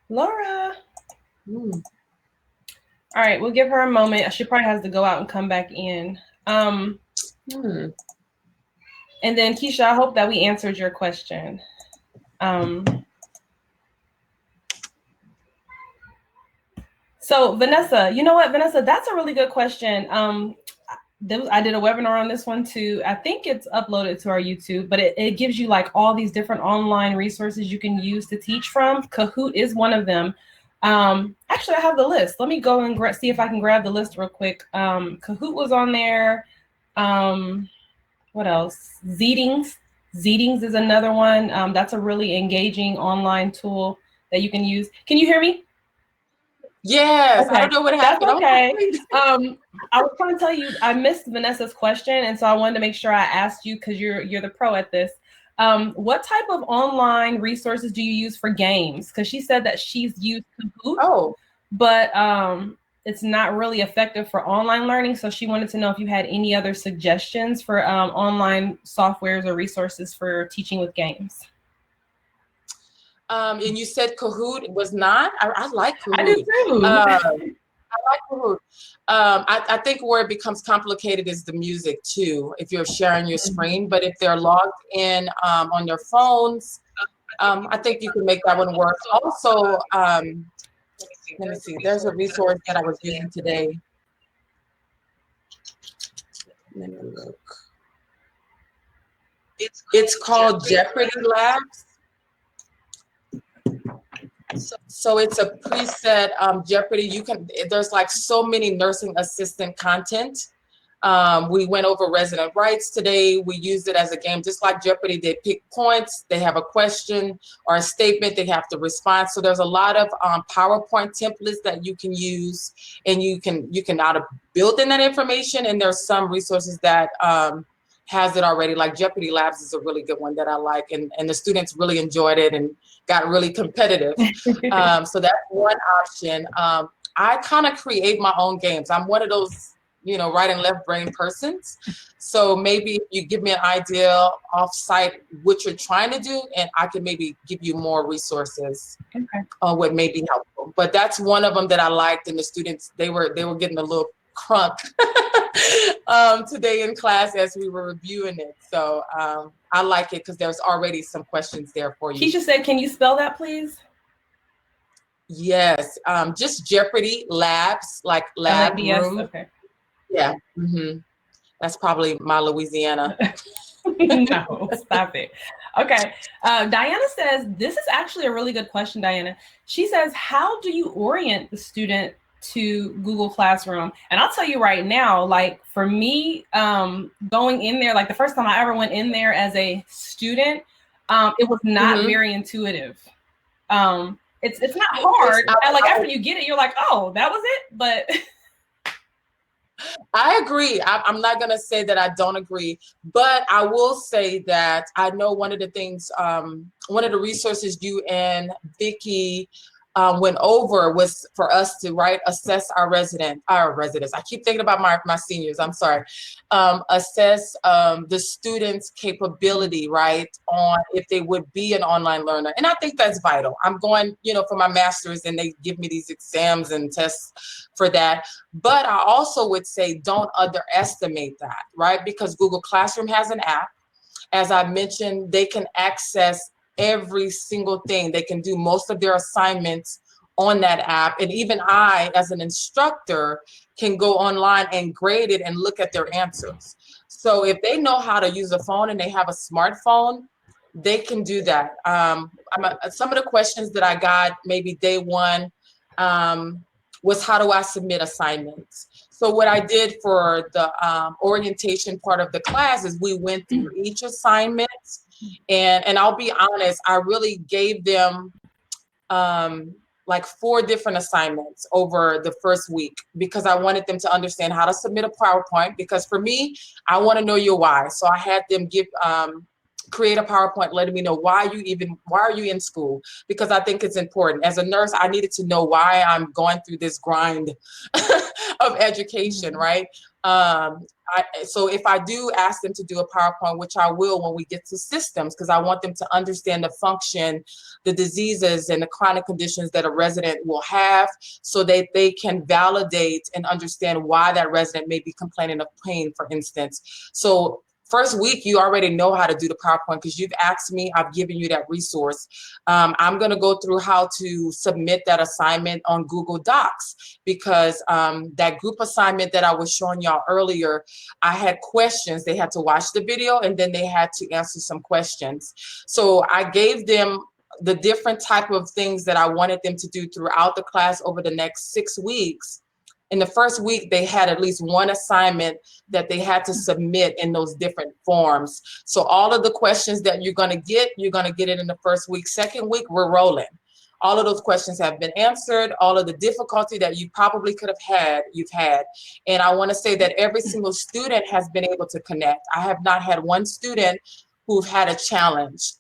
Laura. All right, we'll give her a moment. She probably has to go out and come back in. And then Keisha, I hope that we answered your question. So Vanessa, you know what, Vanessa, that's a really good question. I did a webinar on this one too. I think it's uploaded to our YouTube, but it gives you like all these different online resources you can use to teach from. Kahoot is one of them. Actually, I have the list. Let me go and see if I can grab the list real quick. Kahoot was on there. What else? Zedings is another one. That's a really engaging online tool that you can use. Can you hear me?
Yes, okay. I don't know what happened.
That's okay. I was trying to tell you, I missed Vanessa's question, and so I wanted to make sure I asked you because you're the pro at this. What type of online resources do you use for games? Because she said that she's used Kahoot, but it's not really effective for online learning. So she wanted to know if you had any other suggestions for online softwares or resources for teaching with games.
And you said Kahoot was not? I like Kahoot.
I do too.
I like Kahoot. I think where it becomes complicated is the music too, if you're sharing your screen. But if they're logged in on their phones, I think you can make that one work. Also, let me see, there's a resource that I was using today. Let me look. It's called Jeopardy Labs. So it's a preset Jeopardy. There's like so many nursing assistant content. We went over resident rights today. We used it as a game, just like Jeopardy. They pick points, they have a question or a statement, they have to respond. So there's a lot of PowerPoint templates that you can use, and you can build in that information. And there's some resources that has it already, like Jeopardy Labs is a really good one that I like, and the students really enjoyed it and got really competitive. So that's one option. I kind of create my own games. I'm one of those, right and left brain persons. So maybe if you give me an idea off-site what you're trying to do, and I can maybe give you more resources on what may be helpful. But that's one of them that I liked, and the students, they were getting a little crunk today in class as we were reviewing it. So I like it because there's already some questions there for you.
Keisha said, can you spell that, please?
Yes, just Jeopardy Labs, like lab room.
Okay.
Yeah, that's probably my Louisiana.
No, stop it. Okay, Diana says, this is actually a really good question, Diana. She says, how do you orient the student to Google Classroom? And I'll tell you right now, like for me, going in there, like the first time I ever went in there as a student, it was not very intuitive. It's not hard. Like after you get it, you're like, oh, that was it. But
I agree. I'm not going to say that I don't agree, but I will say that I know one of the things, one of the resources you and Vicki went over was for us to assess our residents. I keep thinking about my seniors. I'm sorry. Assess the students' capability, right, on if they would be an online learner. And I think that's vital. I'm going, for my master's, and they give me these exams and tests for that. But I also would say don't underestimate that, right? Because Google Classroom has an app. As I mentioned, they can access every single thing. They can do most of their assignments on that app. And even I, as an instructor, can go online and grade it and look at their answers. So if they know how to use a phone and they have a smartphone, they can do that. Some of the questions that I got maybe day one was, how do I submit assignments? So what I did for the orientation part of the class is we went through each assignment, and I'll be honest, I really gave them like 4 different assignments over the first week, because I wanted them to understand how to submit a PowerPoint. Because for me, I want to know your why. So I had them create a PowerPoint letting me know why are you in school, because I think it's important. As a nurse, I needed to know why I'm going through this grind of education, right? So if I do ask them to do a PowerPoint, which I will when we get to systems, because I want them to understand the function, the diseases and the chronic conditions that a resident will have, so that they can validate and understand why that resident may be complaining of pain, for instance. So first week, you already know how to do the PowerPoint because you've asked me, I've given you that resource. I'm going to go through how to submit that assignment on Google Docs, because that group assignment that I was showing y'all earlier, I had questions. They had to watch the video and then they had to answer some questions. So I gave them the different type of things that I wanted them to do throughout the class over the next 6 weeks. In the first week, they had at least one assignment that they had to submit in those different forms. So all of the questions that you're going to get it in the first week. Second week, we're rolling. All of those questions have been answered. All of the difficulty that you probably could have had, you've had. And I want to say that every single student has been able to connect. I have not had one student who've had a challenge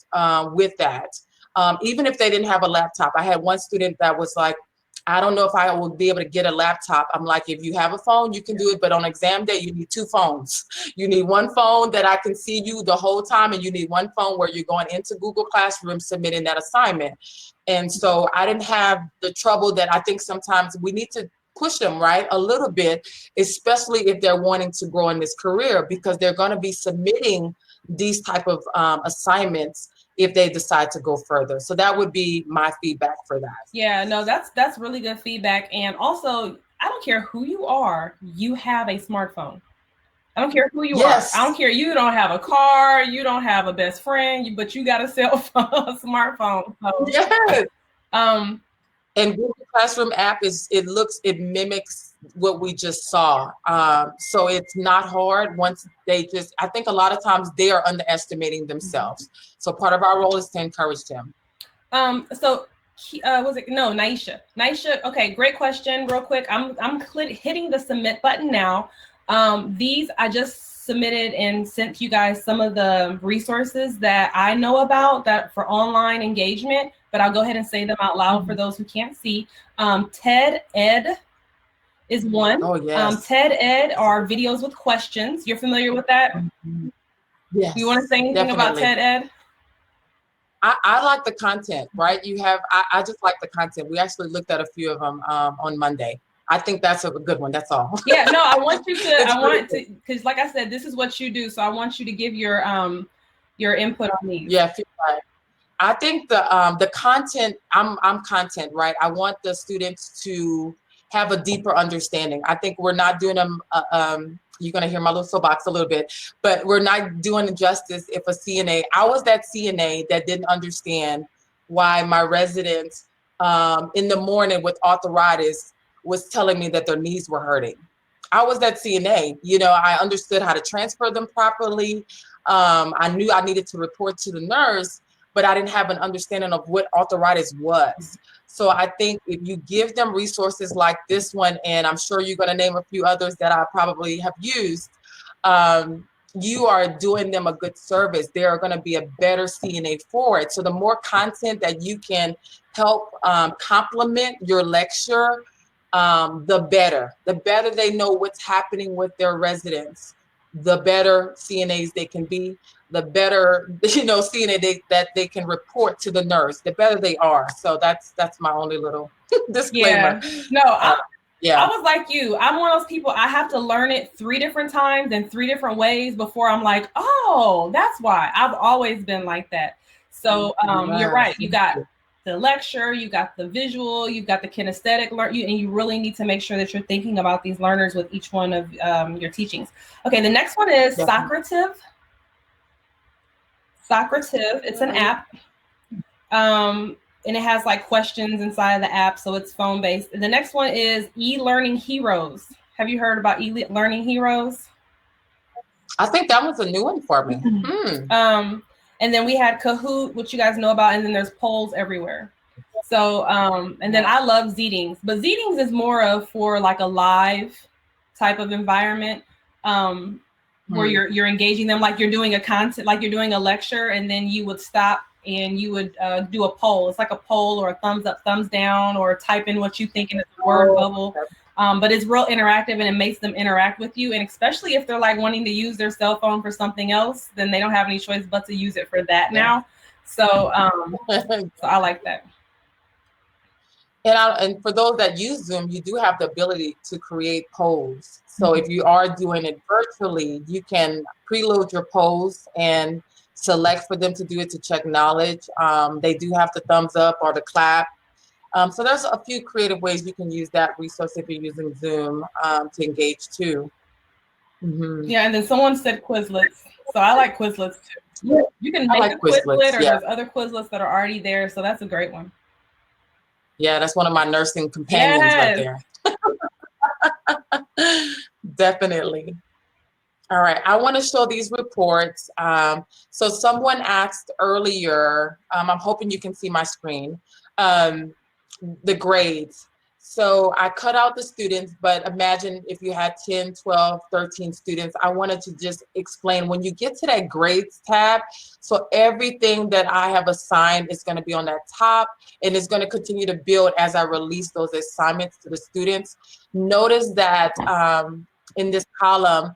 with that. Even if they didn't have a laptop. I had one student that was like, I don't know if I will be able to get a laptop. I'm like, if you have a phone, you can do it. But on exam day, you need 2 phones. You need one phone that I can see you the whole time. And you need one phone where you're going into Google Classroom submitting that assignment. And so I didn't have the trouble that I think sometimes we need to push them, right, a little bit, especially if they're wanting to grow in this career, because they're going to be submitting these type of assignments if they decide to go further. So that would be my feedback for that.
Yeah, no, that's really good feedback. And also, I don't care who you are, you have a smartphone. I don't care who you are. I don't care. You don't have a car, you don't have a best friend, but you got a cell phone, a smartphone. So,
yes. And Google Classroom app it mimics what we just saw. So it's not hard once I think a lot of times they are underestimating themselves. So part of our role is to encourage them. Naisha. Naisha, okay, great question. Real quick, I'm hitting the submit button now. These I just submitted and sent you guys some of the resources that I know about that for online engagement, but I'll go ahead and say them out loud for those who can't see. TED Ed is one. Oh, yes.
TED Ed are videos with questions. You're familiar with that?
Yes.
You want to say anything about TED Ed?
I like the content, right? I just like the content. We actually looked at a few of them on Monday. I think that's a good one. That's all.
Yeah, no, I want to, because like I said, this is what you do. So I want you to give your input on these.
Yeah, I think the content, I'm content, right? I want the students to have a deeper understanding. I think we're not doing them, you're gonna hear my little soapbox a little bit, but we're not doing justice if a CNA, I was that CNA that didn't understand why my residents in the morning with arthritis was telling me that their knees were hurting. I was that CNA, I understood how to transfer them properly. I knew I needed to report to the nurse, but I didn't have an understanding of what arthritis was. So I think if you give them resources like this one, and I'm sure you're going to name a few others that I probably have used, you are doing them a good service. They are going to be a better CNA for it. So the more content that you can help complement your lecture, the better. The better they know what's happening with their residents, the better CNAs they can be, the better, CNA that they can report to the nurse, the better they are. So that's my only little disclaimer.
Yeah. No, I was like you. I'm one of those people, I have to learn it 3 different times in 3 different ways before I'm like, oh, that's why. I've always been like that. So you're right. You got the lecture, you got the visual, you've got the kinesthetic and you really need to make sure that you're thinking about these learners with each one of your teachings. Okay, the next one is Socrative. Socrative, it's an app. And it has like questions inside of the app, so it's phone based. And the next one is e-learning heroes. Have you heard about e-learning heroes?
I think that was a new one for me.
And then we had Kahoot, which you guys know about, and then there's polls everywhere. So and then I love Zedings, but Zedings is more of for like a live type of environment where you're engaging them, like you're doing a content, like you're doing a lecture, and then you would stop and you would do a poll. It's like a poll or a thumbs up, thumbs down, or type in what you think in the word bubble. But it's real interactive and it makes them interact with you. And especially if they're like wanting to use their cell phone for something else, then they don't have any choice but to use it for that now. So, so I like that.
And for those that use Zoom, you do have the ability to create polls. So if you are doing it virtually, you can preload your polls and select for them to do it to check knowledge. They do have the thumbs up or the clap. So there's a few creative ways you can use that resource if you're using Zoom to engage too.
Yeah, and then someone said Quizlets. So I like Quizlets too. Yeah. You can make a Quizlet, or there's other Quizlets that are already there. So that's a great one.
Yeah, that's one of my nursing companions right there. Definitely. All right, I want to show these reports. So someone asked earlier, I'm hoping you can see my screen, the grades. So I cut out the students, but imagine if you had 10, 12, 13 students. I wanted to just explain when you get to that grades tab, so everything that I have assigned is going to be on that top, and it's going to continue to build as I release those assignments to the students. Notice that in this column,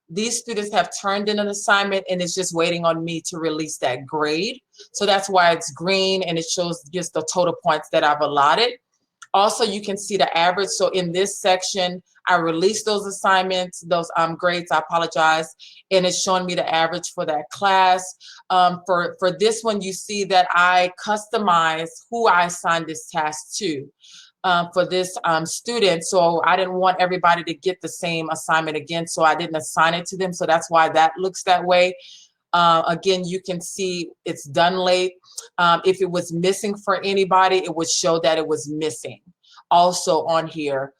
these students have turned in an assignment and it's just waiting on me to release that grade. So that's why it's green and it shows just the total points that I've allotted. Also, you can see the average. So in this section, I released those assignments, those grades, I apologize, and it's showing me the average for that class. For this one, you see that I customize who I assigned this task to. For this student. So I didn't want everybody to get the same assignment again, so I didn't assign it to them. So that's why that looks that way. Again, you can see it's done late. If it was missing for anybody, it would show that it was missing also on here.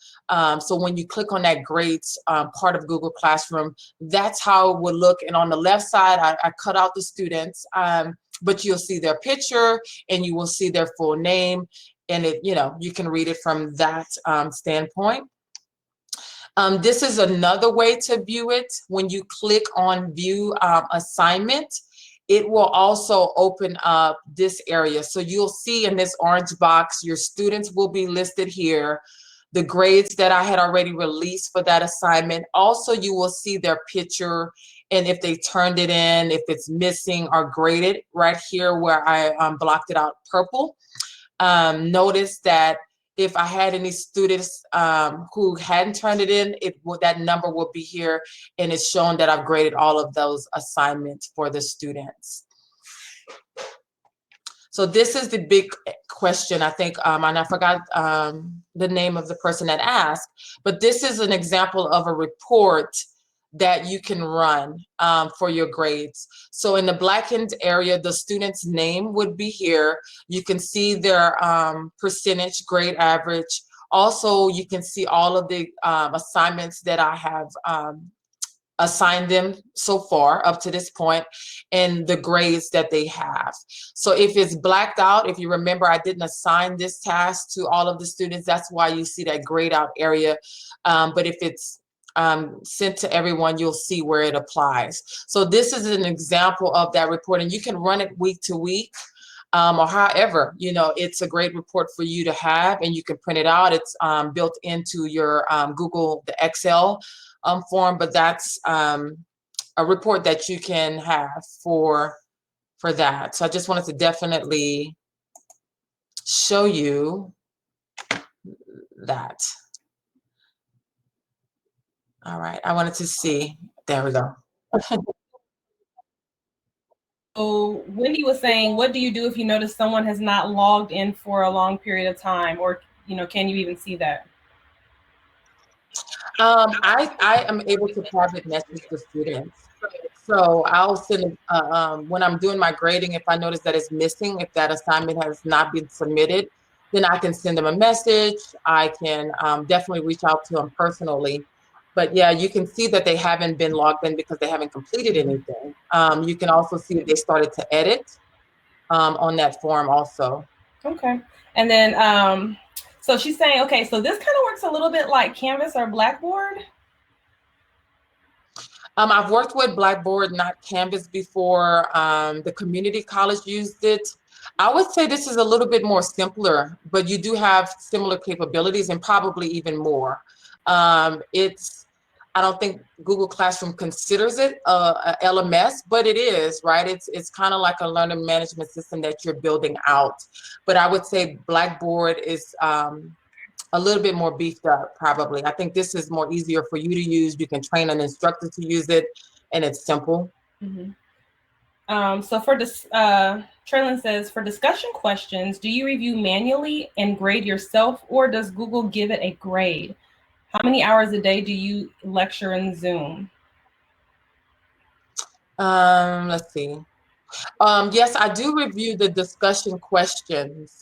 So when you click on that grades part of Google Classroom, that's how it would look. And on the left side, I cut out the students, but you'll see their picture and you will see their full name. And it, you can read it from that standpoint. This is another way to view it. When you click on view assignment, it will also open up this area. So you'll see in this orange box, your students will be listed here, the grades that I had already released for that assignment. Also, you will see their picture and if they turned it in, if it's missing or graded right here where I blocked it out purple. Notice that if I had any students who hadn't turned it in, that number will be here, and it's showing that I've graded all of those assignments for the students. So this is the big question, I think, and I forgot the name of the person that asked, but this is an example of a report that you can run for your grades. So in the blackened area, the student's name would be here. You can see their percentage grade average. Also, you can see all of the assignments that I have assigned them so far up to this point and the grades that they have. So if it's blacked out, if you remember, I didn't assign this task to all of the students. That's why you see that grayed out area. But if it's sent to everyone, you'll see where it applies. So this is an example of that report, and you can run it week to week. Or however, it's a great report for you to have, and you can print it out. It's built into your Google, the Excel form, but that's a report that you can have for that. So I just wanted to definitely show you that. All right, I wanted to see, there we go.
So Wendy was saying, what do you do if you notice someone has not logged in for a long period of time, or can you even see that?
I am able to private message the students. So I'll send, when I'm doing my grading, if I notice that it's missing, if that assignment has not been submitted, then I can send them a message. I can definitely reach out to them personally. But yeah, you can see that they haven't been logged in because they haven't completed anything. You can also see that they started to edit on that form also.
Okay. And then, so she's saying, okay, so this kind of works a little bit like Canvas or Blackboard.
I've worked with Blackboard, not Canvas before. The community college used it. I would say this is a little bit more simpler, but you do have similar capabilities and probably even more. I don't think Google Classroom considers it a LMS, but it is, right? It's kind of like a learning management system that you're building out. But I would say Blackboard is a little bit more beefed up, probably. I think this is more easier for you to use. You can train an instructor to use it, and it's simple.
Mm-hmm. So for this, Traylon says, for discussion questions, do you review manually and grade yourself, or does Google give it a grade? How many hours a day do you lecture in Zoom?
Let's see. Yes, I do review the discussion questions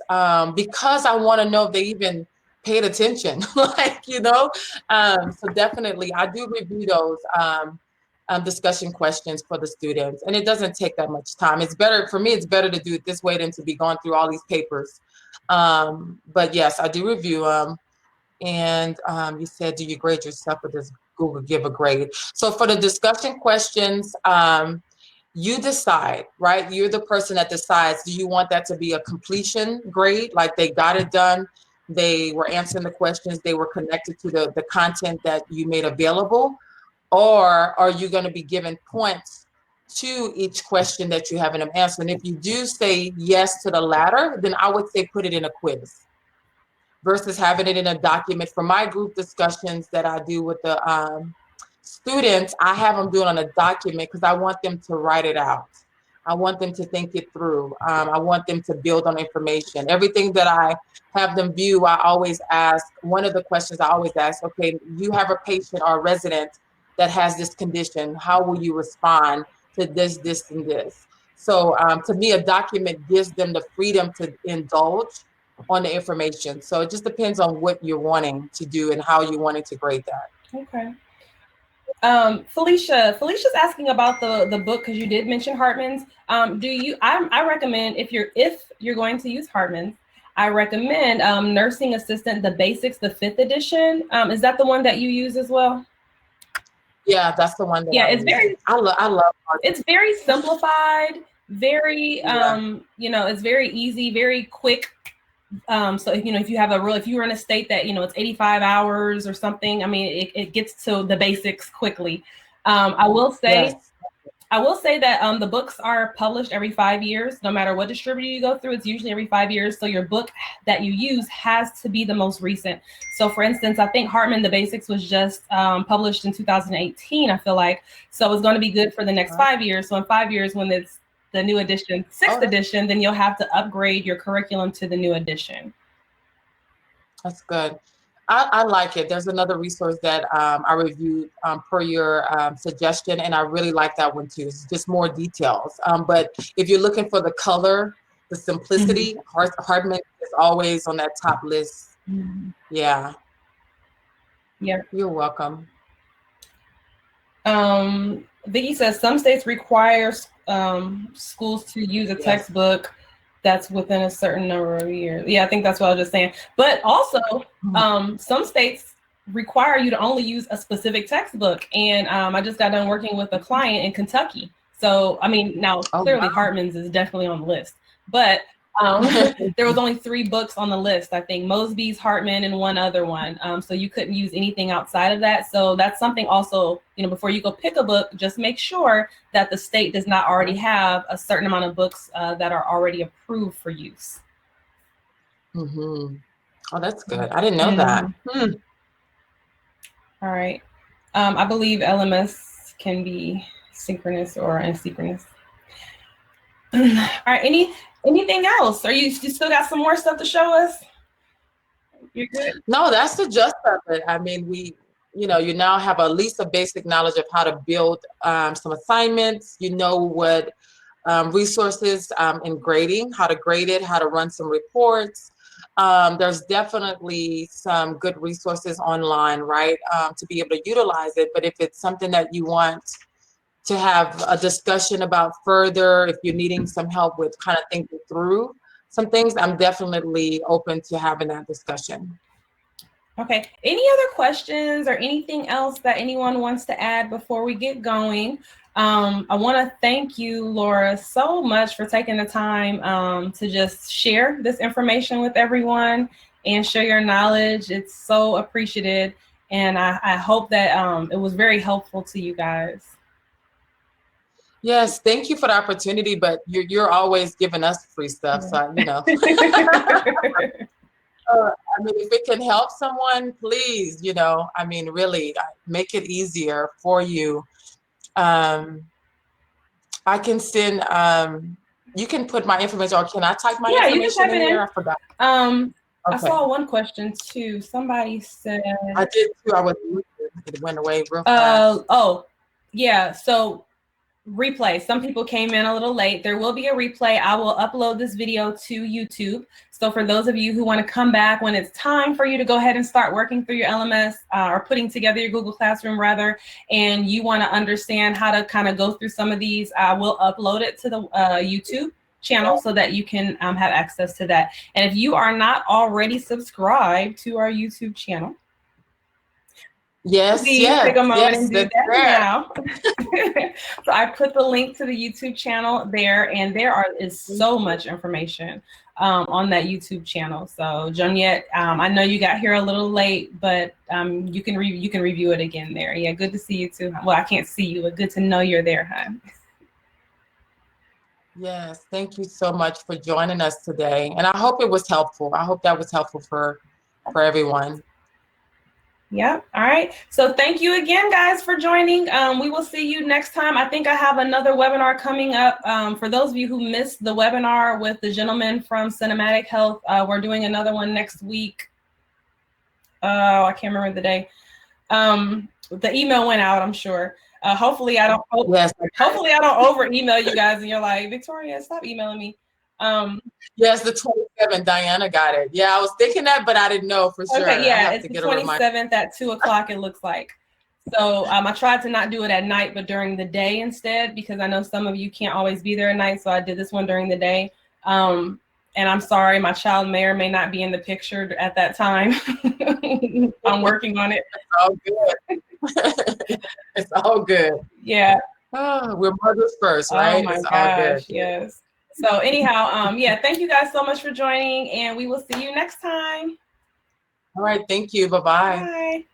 because I want to know if they even paid attention, so definitely I do review those discussion questions for the students, and it doesn't take that much time. It's better for me. It's better to do it this way than to be going through all these papers. But yes, I do review them. And you said, do you grade yourself, or does Google give a grade? So for the discussion questions, you decide, right? You're the person that decides, do you want that to be a completion grade? Like they got it done, they were answering the questions, they were connected to the content that you made available? Or are you going to be given points to each question that you haven't answered? And if you do say yes to the latter, then I would say put it in a quiz versus having it in a document. For my group discussions that I do with the students, I have them do it on a document because I want them to write it out. I want them to think it through. I want them to build on information. Everything that I have them view, I always ask, one of the questions I always ask, okay, you have a patient or a resident that has this condition. How will you respond to this, this, and this? So to me, a document gives them the freedom to indulge on the information. So it just depends on what you're wanting to do and how you're wanting to grade that.
Okay. Felicia's asking about the book, because you did mention Hartman's. I recommend, if you're going to use Hartman's, I recommend Nursing Assistant, the Basics, the 5th edition. Is that the one that you use as well?
Yeah, that's the one that I love Hartman's.
It's very simplified, very it's very easy, very quick. So if you have if you're in a state that it's 85 hours or something, I mean it gets to the basics quickly. I will say that the books are published every 5 years. No matter what distributor you go through, it's usually every 5 years. So your book that you use has to be the most recent. So for instance, I think Hartman the Basics was just published in 2018, I feel like. So it's going to be good for the next 5 years. So in 5 years, when it's the new edition, 6th edition, then you'll have to upgrade your curriculum to the new edition.
That's good. I like it. There's another resource that I reviewed per your suggestion, and I really like that one too. It's just more details. But if you're looking for the color, the simplicity, Hartman is always on that top list. Yeah.
Yeah.
You're welcome.
Vicky says some states require schools to use a textbook that's within a certain number of years. Yeah, I think that's what I was just saying. But also, some states require you to only use a specific textbook. And I just got done working with a client in Kentucky. So, I mean, now clearly Hartman's is definitely on the list, but there was only 3 books on the list. I think Mosby's, Hartman, and one other one. So you couldn't use anything outside of that. So that's something also, you know, before you go pick a book, just make sure that the state does not already have a certain amount of books that are already approved for use.
Oh, that's good. I didn't know that.
All right. I believe LMS can be synchronous or asynchronous. All right. Anything else? Are you still got some more stuff to show us? You're good?
No, that's the gist of it. I mean, you know, you now have at least a basic knowledge of how to build some assignments. You know what resources in grading, how to grade it, how to run some reports. There's definitely some good resources online, right, to be able to utilize it. But if it's something that you want to have a discussion about further, if you're needing some help with kind of thinking through some things, I'm definitely open to having that discussion.
Okay. Any other questions or anything else that anyone wants to add before we get going? I want to thank you, Lora, so much for taking the time to just share this information with everyone and share your knowledge. It's so appreciated. And I hope that it was very helpful to you guys.
Yes, thank you for the opportunity, but you're always giving us free stuff, so you know. I mean, if it can help someone, please, you know, I mean, really make it easier for you. I can send, you can put my information, or can I type my information
you can type
in here? I forgot. Okay.
I saw one question too. Somebody said.
I did too. I was, it went away real fast.
Oh, yeah. So replay. Some people came in a little late. There will be a replay. I will upload this video to YouTube. So for those of you who want to come back when it's time for you to go ahead and start working through your LMS or putting together your Google Classroom rather, and you want to understand how to kind of go through some of these, I will upload it to the YouTube channel so that you can have access to that. And if you are not already subscribed to our YouTube channel,
yes,
please take a moment and do that now. So I put the link to the YouTube channel there, and there is so much information on that YouTube channel. So Joniette, I know you got here a little late, but you can review it again there. Yeah, good to see you too. Well, I can't see you, but good to know you're there, hon.
Yes, thank you so much for joining us today, and I hope it was helpful. I hope that was helpful for everyone.
Yep. All right. So thank you again, guys, for joining. We will see you next time. I think I have another webinar coming up. For those of you who missed the webinar with the gentleman from Cinematic Health, we're doing another one next week. Oh, I can't remember the day. The email went out, I'm sure. Hopefully I don't. Hopefully I don't over email you guys, and you're like, Victoria, stop emailing me.
Yes, the 27th, Diana got it. Yeah, I was thinking that, but I didn't know for sure.
Okay, yeah, it's the 27th at 2 o'clock, it looks like. So I tried to not do it at night, but during the day instead, because I know some of you can't always be there at night. So I did this one during the day. And I'm sorry, my child may or may not be in the picture at that time. I'm working on it.
It's all good. It's all good.
Yeah.
Oh, we're mothers first, right?
Oh my gosh, yes. So anyhow, yeah, thank you guys so much for joining, and we will see you next time.
All right, thank you. Bye-bye.
Bye.